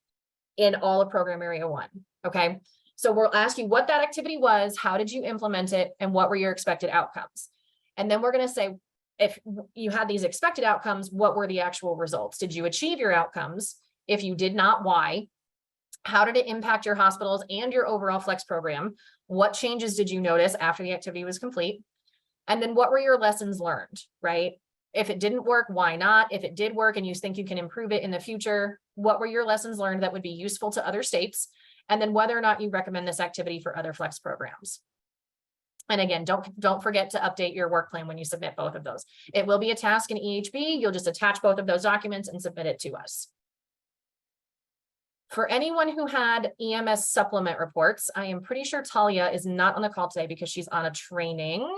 in all of program area 1, okay? So we'll ask you what that activity was, how did you implement it, and what were your expected outcomes? And then we're going to say, if you had these expected outcomes, what were the actual results? Did you achieve your outcomes? If you did not, why? How did it impact your hospitals and your overall flex program? What changes did you notice after the activity was complete? And then what were your lessons learned, right? If it didn't work, why not? If it did work and you think you can improve it in the future, what were your lessons learned that would be useful to other states? and then whether or not you recommend this activity for other Flex programs. And again, don't forget to update your work plan when you submit both of those. It will be a task in EHB. You'll just attach both of those documents and submit it to us. For anyone who had EMS supplement reports, I am pretty sure Talia is not on the call today because she's on a training.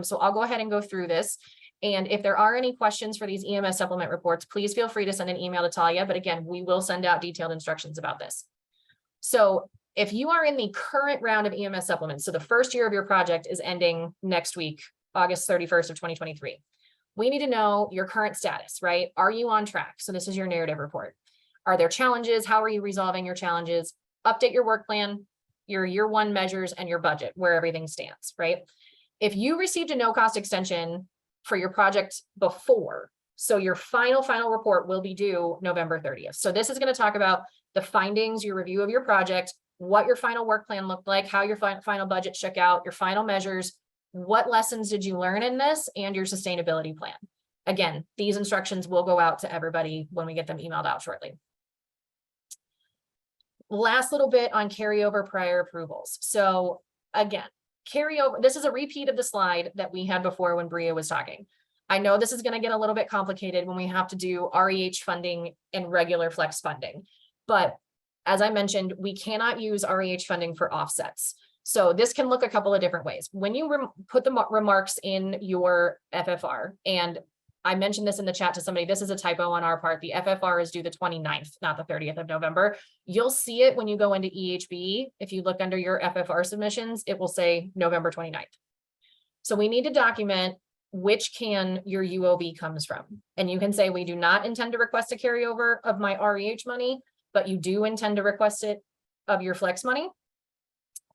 So I'll go ahead and go through this. And if there are any questions for these EMS supplement reports, please feel free to send an email to Talia. But again, we will send out detailed instructions about this. So if you are in the current round of EMS supplements, so the first year of your project is ending next week, August 31st of 2023. We need to know your current status, right? Are you on track? So this is your narrative report. Are there challenges? How are you resolving your challenges? Update your work plan, your year one measures, and your budget, where everything stands, right? If you received a no-cost extension for your project before, so your final report will be due November 30th. So this is going to talk about the findings, your review of your project, what your final work plan looked like, how your final budget shook out, your final measures, what lessons did you learn in this, and your sustainability plan. Again, these instructions will go out to everybody when we get them emailed out shortly. Last little bit on carryover prior approvals. So again, carryover, this is a repeat of the slide that we had before when Bria was talking. I know this is going to get a little bit complicated when we have to do REH funding and regular Flex funding, but as I mentioned, we cannot use REH funding for offsets. So this can look a couple of different ways. When you put the remarks in your FFR, and I mentioned this in the chat to somebody, this is a typo on our part. The FFR is due the 29th, not the 30th of November. You'll see it when you go into EHB. If you look under your FFR submissions, it will say November 29th. So we need to document which can your UOB comes from. And you can say, we do not intend to request a carryover of my REH money, but you do intend to request it of your Flex money,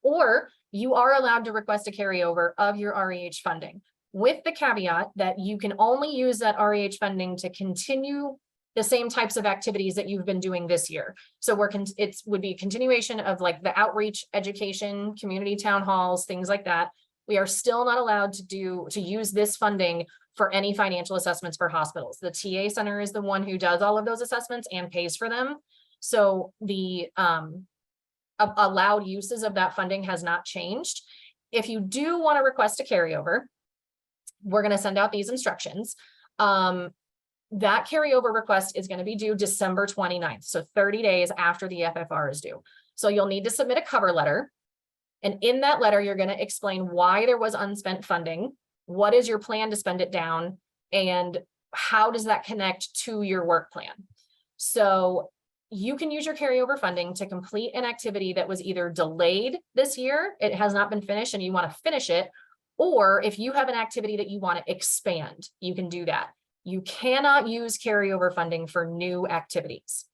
or you are allowed to request a carryover of your REH funding, with the caveat that you can only use that REH funding to continue the same types of activities that you've been doing this year. So it would be a continuation of like the outreach, education, community town halls, things like that. We are still not allowed to use this funding for any financial assessments for hospitals. The TA center is the one who does all of those assessments and pays for them. So the allowed uses of that funding has not changed. If you do want to request a carryover, we're going to send out these instructions. That carryover request is going to be due December 29th, so 30 days after the FFR is due. So you'll need to submit a cover letter. And in that letter, you're going to explain why there was unspent funding, what is your plan to spend it down, and how does that connect to your work plan. So you can use your carryover funding to complete an activity that was either delayed this year, it has not been finished and you want to finish it, or if you have an activity that you want to expand, you can do that. You cannot use carryover funding for new activities.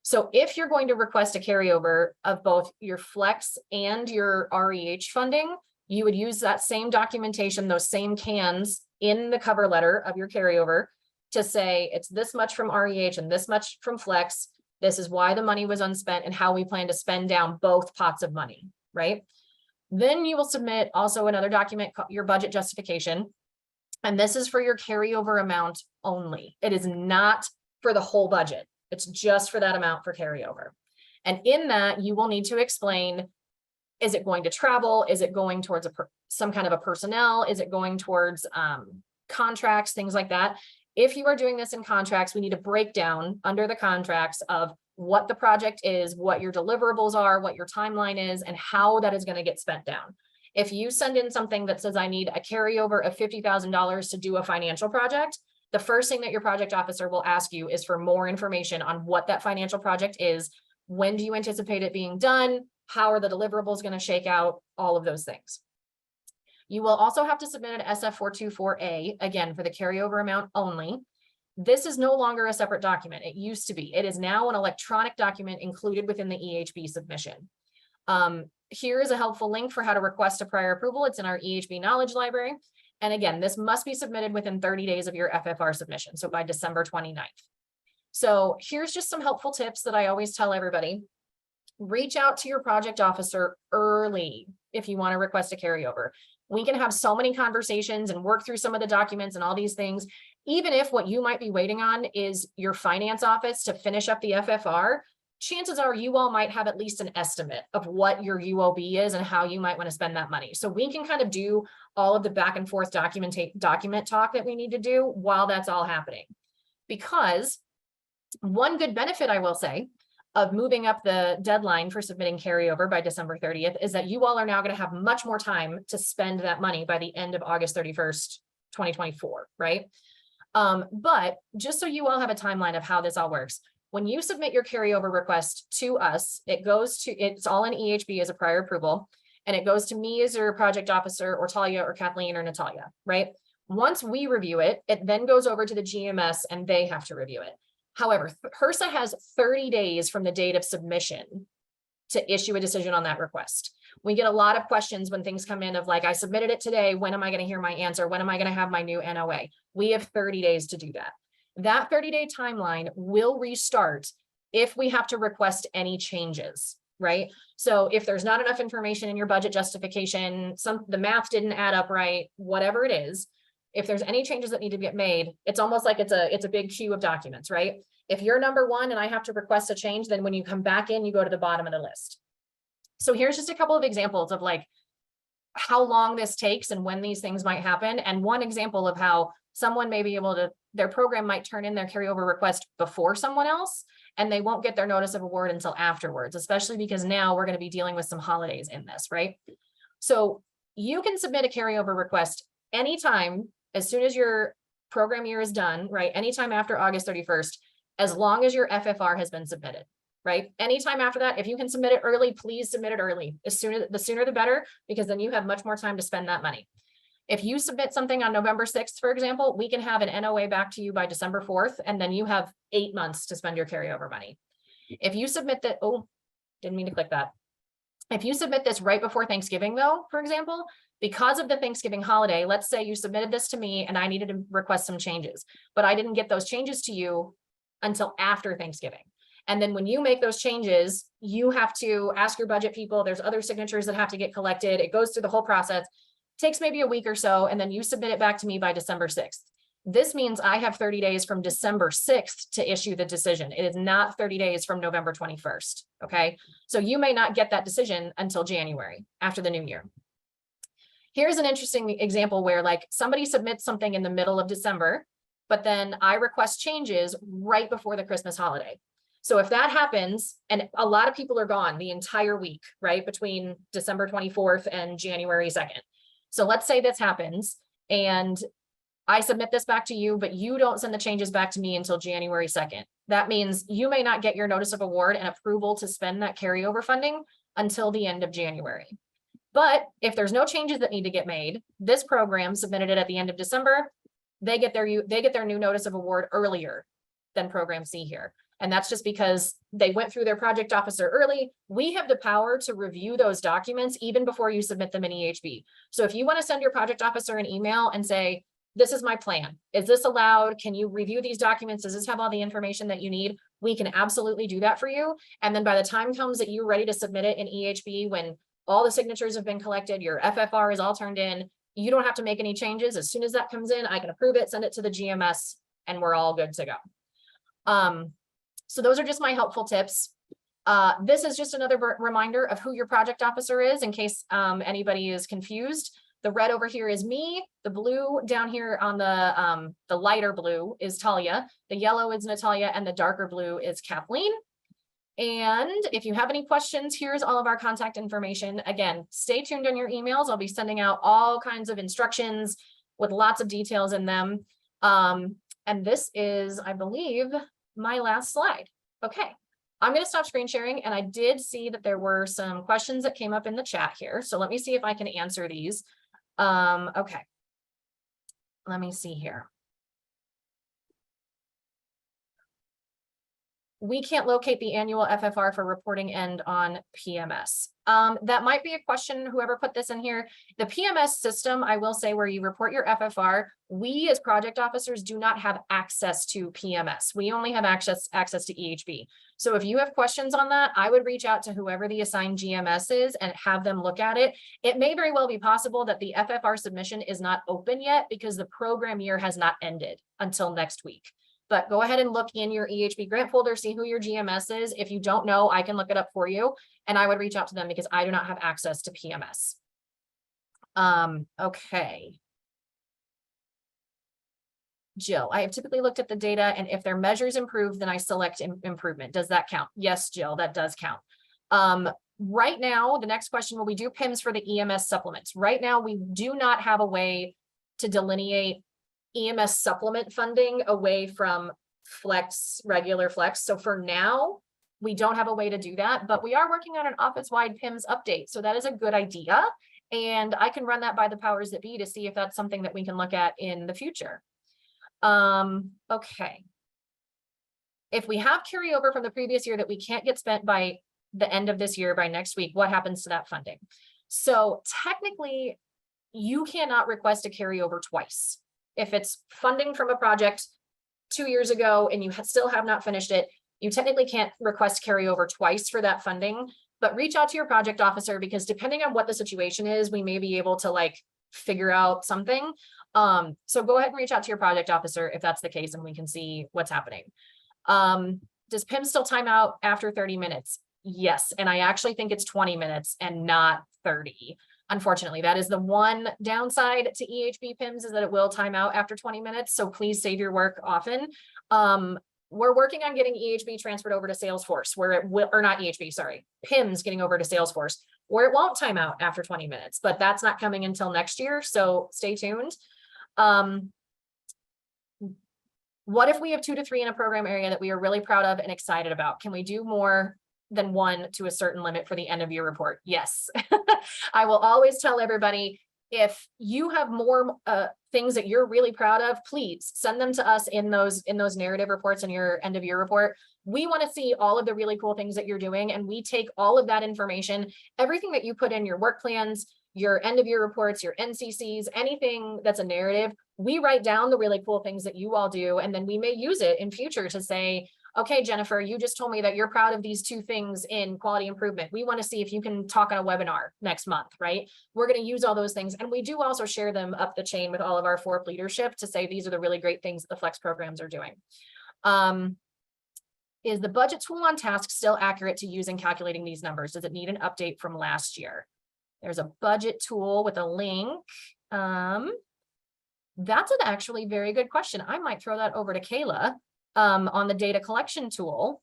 So if you're going to request a carryover of both your Flex and your REH funding, you would use that same documentation, those same cans in the cover letter of your carryover to say it's this much from REH and this much from Flex. This is why the money was unspent and how we plan to spend down both pots of money, right? Then you will submit also another document, your budget justification. And this is for your carryover amount only. It is not for the whole budget. It's just for that amount for carryover. And in that, you will need to explain, is it going to travel? Is it going towards some kind of a personnel? Is it going towards contracts, things like that? If you are doing this in contracts, we need a breakdown under the contracts of what the project is, what your deliverables are, what your timeline is, and how that is going to get spent down. If you send in something that says, I need a carryover of $50,000 to do a financial project, the first thing that your project officer will ask you is for more information on what that financial project is. When do you anticipate it being done? How are the deliverables going to shake out? All of those things. You will also have to submit an SF424A, again, for the carryover amount only. This is no longer a separate document. It used to be. It is now an electronic document included within the EHB submission. Here is a helpful link for how to request a prior approval. It's in our EHB knowledge library. And again, this must be submitted within 30 days of your FFR submission, so by December 29th. So here's just some helpful tips that I always tell everybody. Reach out to your project officer early if you want to request a carryover. We can have so many conversations and work through some of the documents and all these things. Even if what you might be waiting on is your finance office to finish up the FFR, chances are you all might have at least an estimate of what your UOB is and how you might want to spend that money. So we can kind of do all of the back and forth document talk that we need to do while that's all happening. Because one good benefit, I will say, of moving up the deadline for submitting carryover by December 30th is that you all are now going to have much more time to spend that money by the end of August 31st, 2024, right? But just so you all have a timeline of how this all works, when you submit your carryover request to us, it's all in EHB as a prior approval, and it goes to me as your project officer, or Talia, or Kathleen, or Natalia, right? Once we review it, it then goes over to the GMS and they have to review it. However, HRSA has 30 days from the date of submission to issue a decision on that request. We get a lot of questions when things come in of like, I submitted it today, when am I going to hear my answer? When am I going to have my new NOA? We have 30 days to do that. That 30-day timeline will restart if we have to request any changes, right? So if there's not enough information in your budget justification, the math didn't add up right, whatever it is, if there's any changes that need to get made, it's almost like it's a big queue of documents, right? If you're number one and I have to request a change, then when you come back in, you go to the bottom of the list. So here's just a couple of examples of like how long this takes and when these things might happen. And one example of how someone may be able to, their program might turn in their carryover request before someone else, and they won't get their notice of award until afterwards, especially because now we're going to be dealing with some holidays in this, right? So you can submit a carryover request anytime, as soon as your program year is done, right? Anytime after August 31st, as long as your FFR has been submitted, right? Anytime after that, if you can submit it early, please submit it early. The sooner the better, because then you have much more time to spend that money. If you submit something on November 6th, for example, we can have an NOA back to you by December 4th, and then you have 8 months to spend your carryover money. If you submit that, oh, didn't mean to click that. If you submit this right before Thanksgiving though, for example, because of the Thanksgiving holiday, let's say you submitted this to me and I needed to request some changes, but I didn't get those changes to you until after Thanksgiving. And then when you make those changes, you have to ask your budget people, there's other signatures that have to get collected. It goes through the whole process, takes maybe a week or so, and then you submit it back to me by December 6th. This means I have 30 days from December 6th to issue the decision. It is not 30 days from November 21st, okay? So you may not get that decision until January, after the new year. Here's an interesting example where like somebody submits something in the middle of December, but then I request changes right before the Christmas holiday. So if that happens, and a lot of people are gone the entire week, right, between December 24th and January 2nd. So let's say this happens and I submit this back to you, but you don't send the changes back to me until January 2nd. That means you may not get your notice of award and approval to spend that carryover funding until the end of January. But if there's no changes that need to get made, this program submitted it at the end of December, they get their new notice of award earlier than program C here. And that's just because they went through their project officer early. We have the power to review those documents even before you submit them in EHB. So if you want to send your project officer an email and say, this is my plan, is this allowed? Can you review these documents? Does this have all the information that you need? We can absolutely do that for you. And then by the time comes that you're ready to submit it in EHB, when all the signatures have been collected, your FFR is all turned in, you don't have to make any changes. As soon as that comes in, I can approve it, send it to the GMS, and we're all good to go. So those are just my helpful tips. This is just another reminder of who your project officer is in case anybody is confused. The red over here is me. The blue down here on the lighter blue is Talia. The yellow is Natalia, and the darker blue is Kathleen. And if you have any questions, here's all of our contact information. Again, stay tuned on your emails. I'll be sending out all kinds of instructions with lots of details in them. And this is, I believe, my last slide. Okay, I'm going to stop screen sharing. And I did see that there were some questions that came up in the chat here. So let me see if I can answer these. Okay, let me see here. We can't locate the annual FFR for reporting end on PMS. That might be a question, whoever put this in here. The PMS system, I will say, where you report your FFR, we as project officers do not have access to PMS. We only have access to EHB. So if you have questions on that, I would reach out to whoever the assigned GMS is and have them look at it. It may very well be possible that the FFR submission is not open yet because the program year has not ended until next week. but go ahead and look in your EHB grant folder, see who your GMS is. If you don't know, I can look it up for you, and I would reach out to them because I do not have access to PMS. Okay. Jill, I have typically looked at the data, and if their measures improve, then I select improvement. Does that count? Yes, Jill, that does count. Right now, the next question, will we do PIMS for the EMS supplements? Right now, we do not have a way to delineate EMS supplement funding away from Flex, regular Flex. So for now, we don't have a way to do that, but we are working on an office-wide PIMS update. So that is a good idea. And I can run that by the powers that be to see if that's something that we can look at in the future. Okay. If we have carryover from the previous year that we can't get spent by the end of this year, by next week, what happens to that funding? So technically, you cannot request a carryover twice. If it's funding from a project 2 years ago and you still have not finished it, you technically can't request carryover twice for that funding, but reach out to your project officer, because depending on what the situation is, we may be able to like figure out something. So go ahead and reach out to your project officer if that's the case, and we can see what's happening. Does PIM still time out after 30 minutes? Yes. And I actually think it's 20 minutes and not 30. Unfortunately, that is the one downside to EHB PIMS, is that it will time out after 20 minutes. So please save your work often. We're working on getting EHB transferred over to Salesforce, where it will, or not EHB, sorry, PIMS getting over to Salesforce, where it won't time out after 20 minutes, but that's not coming until next year. So stay tuned. What if we have 2 to 3 in a program area that we are really proud of and excited about? Can we do more than 1 to a certain limit for the end of year report? Yes. I will always tell everybody, if you have more things that you're really proud of, please send them to us in those narrative reports in your end of year report. We want to see all of the really cool things that you're doing, and we take all of that information, everything that you put in your work plans, your end of year reports, your NCCs, anything that's a narrative, we write down the really cool things that you all do, and then we may use it in future to say, okay, Jennifer, you just told me that you're proud of these 2 things in quality improvement. We want to see if you can talk on a webinar next month, right? We're going to use all those things. And we do also share them up the chain with all of our FORHP leadership to say, these are the really great things that the Flex programs are doing. Is the budget tool on TASC still accurate to use in calculating these numbers? Does it need an update from last year? There's a budget tool with a link. That's an actually very good question. I might throw that over to Kayla. On the data collection tool.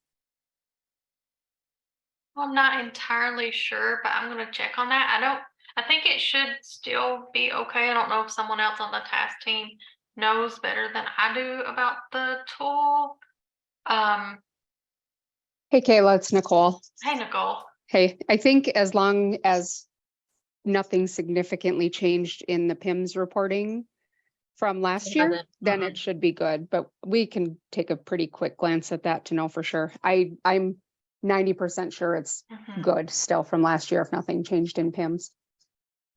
I'm not entirely sure, but I'm going to check on that. I think it should still be okay. I don't know if someone else on the TASC team knows better than I do about the tool. Hey, Kayla, it's Nicole. Hey, Nicole. Hey, I think as long as nothing significantly changed in the PIMS reporting from last year, then it should be good, but we can take a pretty quick glance at that to know for sure. I'm 90% sure it's good still from last year if nothing changed in PIMS.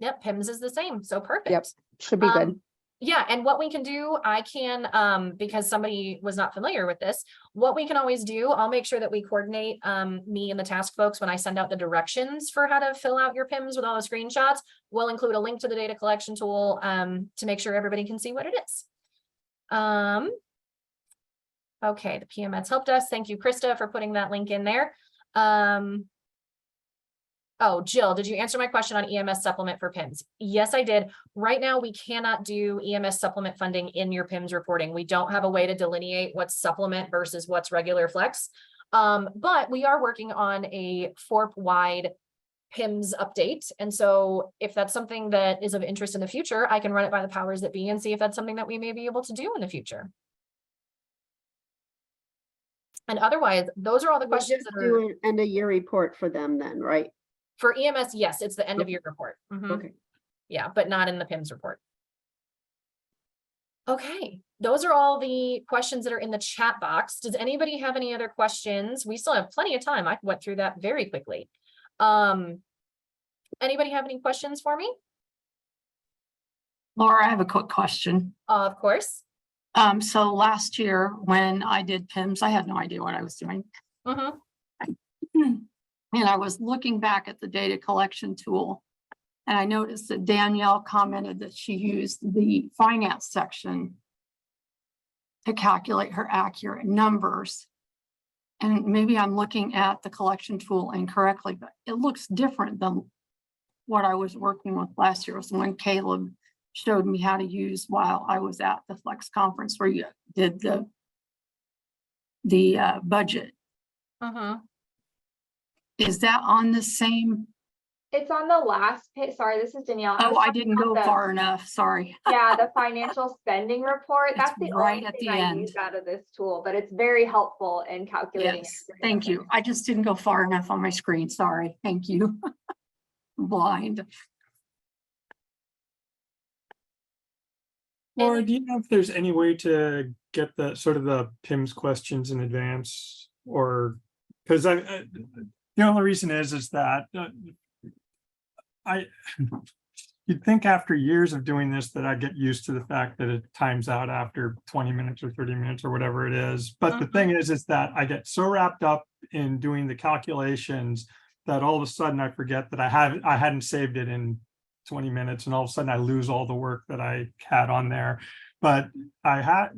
Yep, PIMS is the same, so perfect. Yep, should be good. Yeah, and what we can do, I can, because somebody was not familiar with this, what we can always do, I'll make sure that we coordinate me and the TASC folks when I send out the directions for how to fill out your PIMS with all the screenshots. We'll include a link to the data collection tool to make sure everybody can see what it is. Okay, the PMS helped us. Thank you, Krista, for putting that link in there. Oh, Jill, did you answer my question on EMS supplement for PIMS? Yes, I did. Right now, we cannot do EMS supplement funding in your PIMS reporting. We don't have a way to delineate what's supplement versus what's regular Flex. But we are working on a FORHP-wide PIMS update. And so if that's something that is of interest in the future, I can run it by the powers that be and see if that's something that we may be able to do in the future. And otherwise, those are all the questions that are... do an end of year report for them then, right? For EMS, yes, it's the end of year report. Okay. Yeah, but not in the PIMS report. Okay, those are all the questions that are in the chat box. Does anybody have any other questions? We still have plenty of time. I went through that very quickly. Anybody have any questions for me? Laura, I have a quick question. Of course. So last year when I did PIMS, I had no idea what I was doing. And I was looking back at the data collection tool, and I noticed that Danielle commented that she used the finance section to calculate her accurate numbers. And maybe I'm looking at the collection tool incorrectly, but it looks different than what I was working with last year. So when Caleb showed me how to use while I was at the Flex conference where you did the budget. Is that on the same? It's on the last page. Sorry, this is Danielle. Oh, I didn't go far enough. Sorry. Yeah, the financial spending report. It's That's the right only at thing the I end. use out of this tool, but it's very helpful in calculating. Yes, thank you. I just didn't go far enough on my screen. Sorry. Thank you. Blind. Laura, do you know if there's any way to get the sort of the PIMS questions in advance, or because the only reason is that you'd think after years of doing this that I get used to the fact that it times out after 20 minutes or 30 minutes or whatever it is. But the thing is that I get so wrapped up in doing the calculations that all of a sudden I forget that I hadn't saved it in 20 minutes, and all of a sudden I lose all the work that I had on there. But I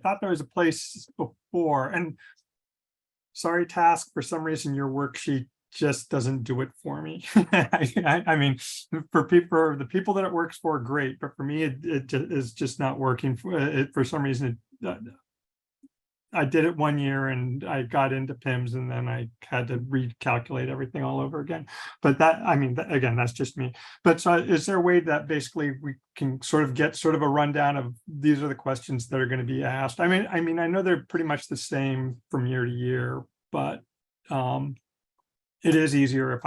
thought there was a place before, and sorry, TASC, for some reason your worksheet just doesn't do it for me. I mean, for the people that it works for, great, but for me it is just not working. For some reason I did it one year and I got into PIMS and then I had to recalculate everything all over again. But again, that's just me. But so is there a way that basically we can sort of get sort of a rundown of these are the questions that are going to be asked? I mean, I know they're pretty much the same from year to year, but it is easier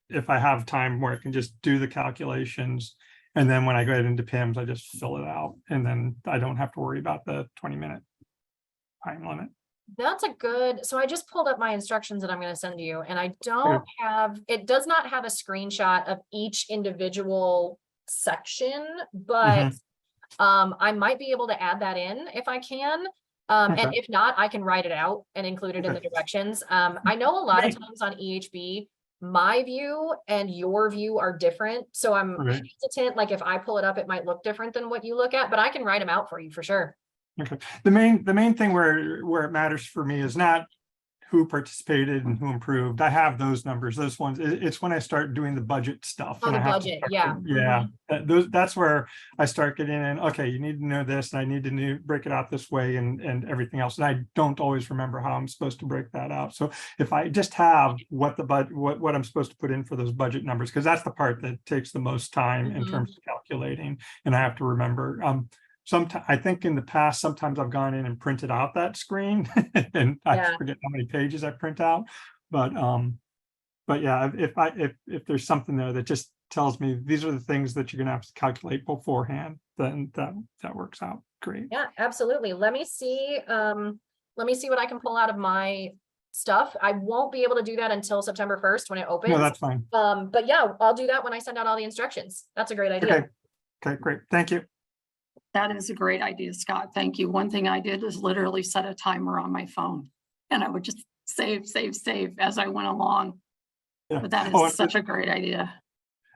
if I have time where I can just do the calculations. And then when I get into PIMS, I just fill it out and then I don't have to worry about the 20-minute time limit. That's a good, so I just pulled up my instructions that I'm going to send you, and I don't have, it does not have a screenshot of each individual section, but I might be able to add that in if I can. And if not, I can write it out and include it in the directions. I know a lot of times on EHB, my view and your view are different. So I'm hesitant, like if I pull it up, it might look different than what you look at, but I can write them out for you for sure. Okay. The main thing where it matters for me is not who participated and who improved. I have those numbers, those ones. It's when I start doing the budget stuff. Oh, the budget, yeah. Yeah. That's where I start getting in, okay, you need to know this, and I need to break it out this way and everything else. And I don't always remember how I'm supposed to break that out. So if I just have what I'm supposed to put in for those budget numbers, because that's the part that takes the most time in terms of calculating, and I have to remember. Sometimes I think in the past, sometimes I've gone in and printed out that screen and I forget how many pages I print out. But yeah, if there's something there that just tells me these are the things that you're gonna have to calculate beforehand, then that works out great. Yeah, absolutely. Let me see what I can pull out of my stuff. I won't be able to do that until September 1st when it opens. No, that's fine. But yeah, I'll do that when I send out all the instructions. That's a great idea. Okay, great. Thank you. That is a great idea, Scott. Thank you. One thing I did is literally set a timer on my phone and I would just save as I went along. Yeah. But that is such a great idea.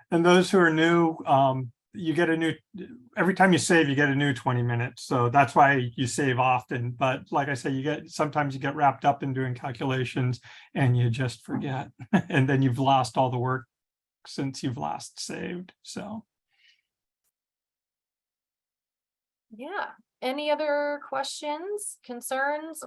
And those who are new, you get every time you save, you get a new 20 minutes. So that's why you save often. But like I said, sometimes you get wrapped up in doing calculations and you just forget. And then you've lost all the work since you've last saved. So. Yeah. Any other questions, concerns?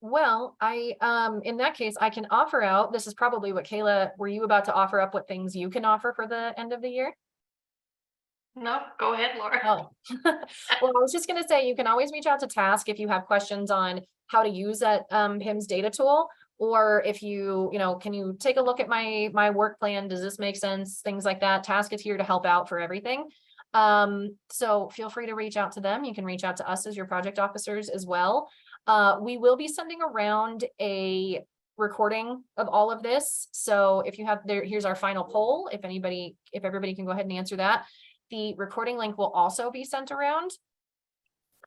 Well, in that case, I can offer out, this is probably what Kayla, were you about to offer up what things you can offer for the end of the year? No, go ahead, Laura. Oh, well, I was just going to say, you can always reach out to TASC if you have questions on how to use that PIMS data tool. Or if can you take a look at my work plan? Does this make sense? Things like that. TASC is here to help out for everything. So feel free to reach out to them. You can reach out to us as your project officers as well. We will be sending around a recording of all of this. So if you have here's our final poll. If everybody can go ahead and answer that. The recording link will also be sent around.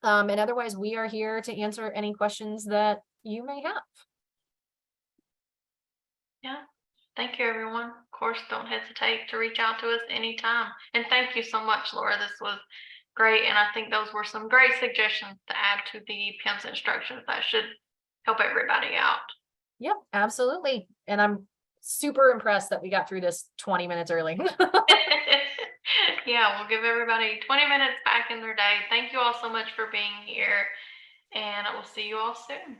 And otherwise, we are here to answer any questions that you may have. Yeah, Thank you, everyone. Of course, don't hesitate to reach out to us anytime. And thank you so much, Laura. This was great. And I think those were some great suggestions to add to the PIMS instructions that should help everybody out. Yep, absolutely. And I'm super impressed that we got through this 20 minutes early. Yeah, we'll give everybody 20 minutes back in their day. Thank you all so much for being here, and I will see you all soon.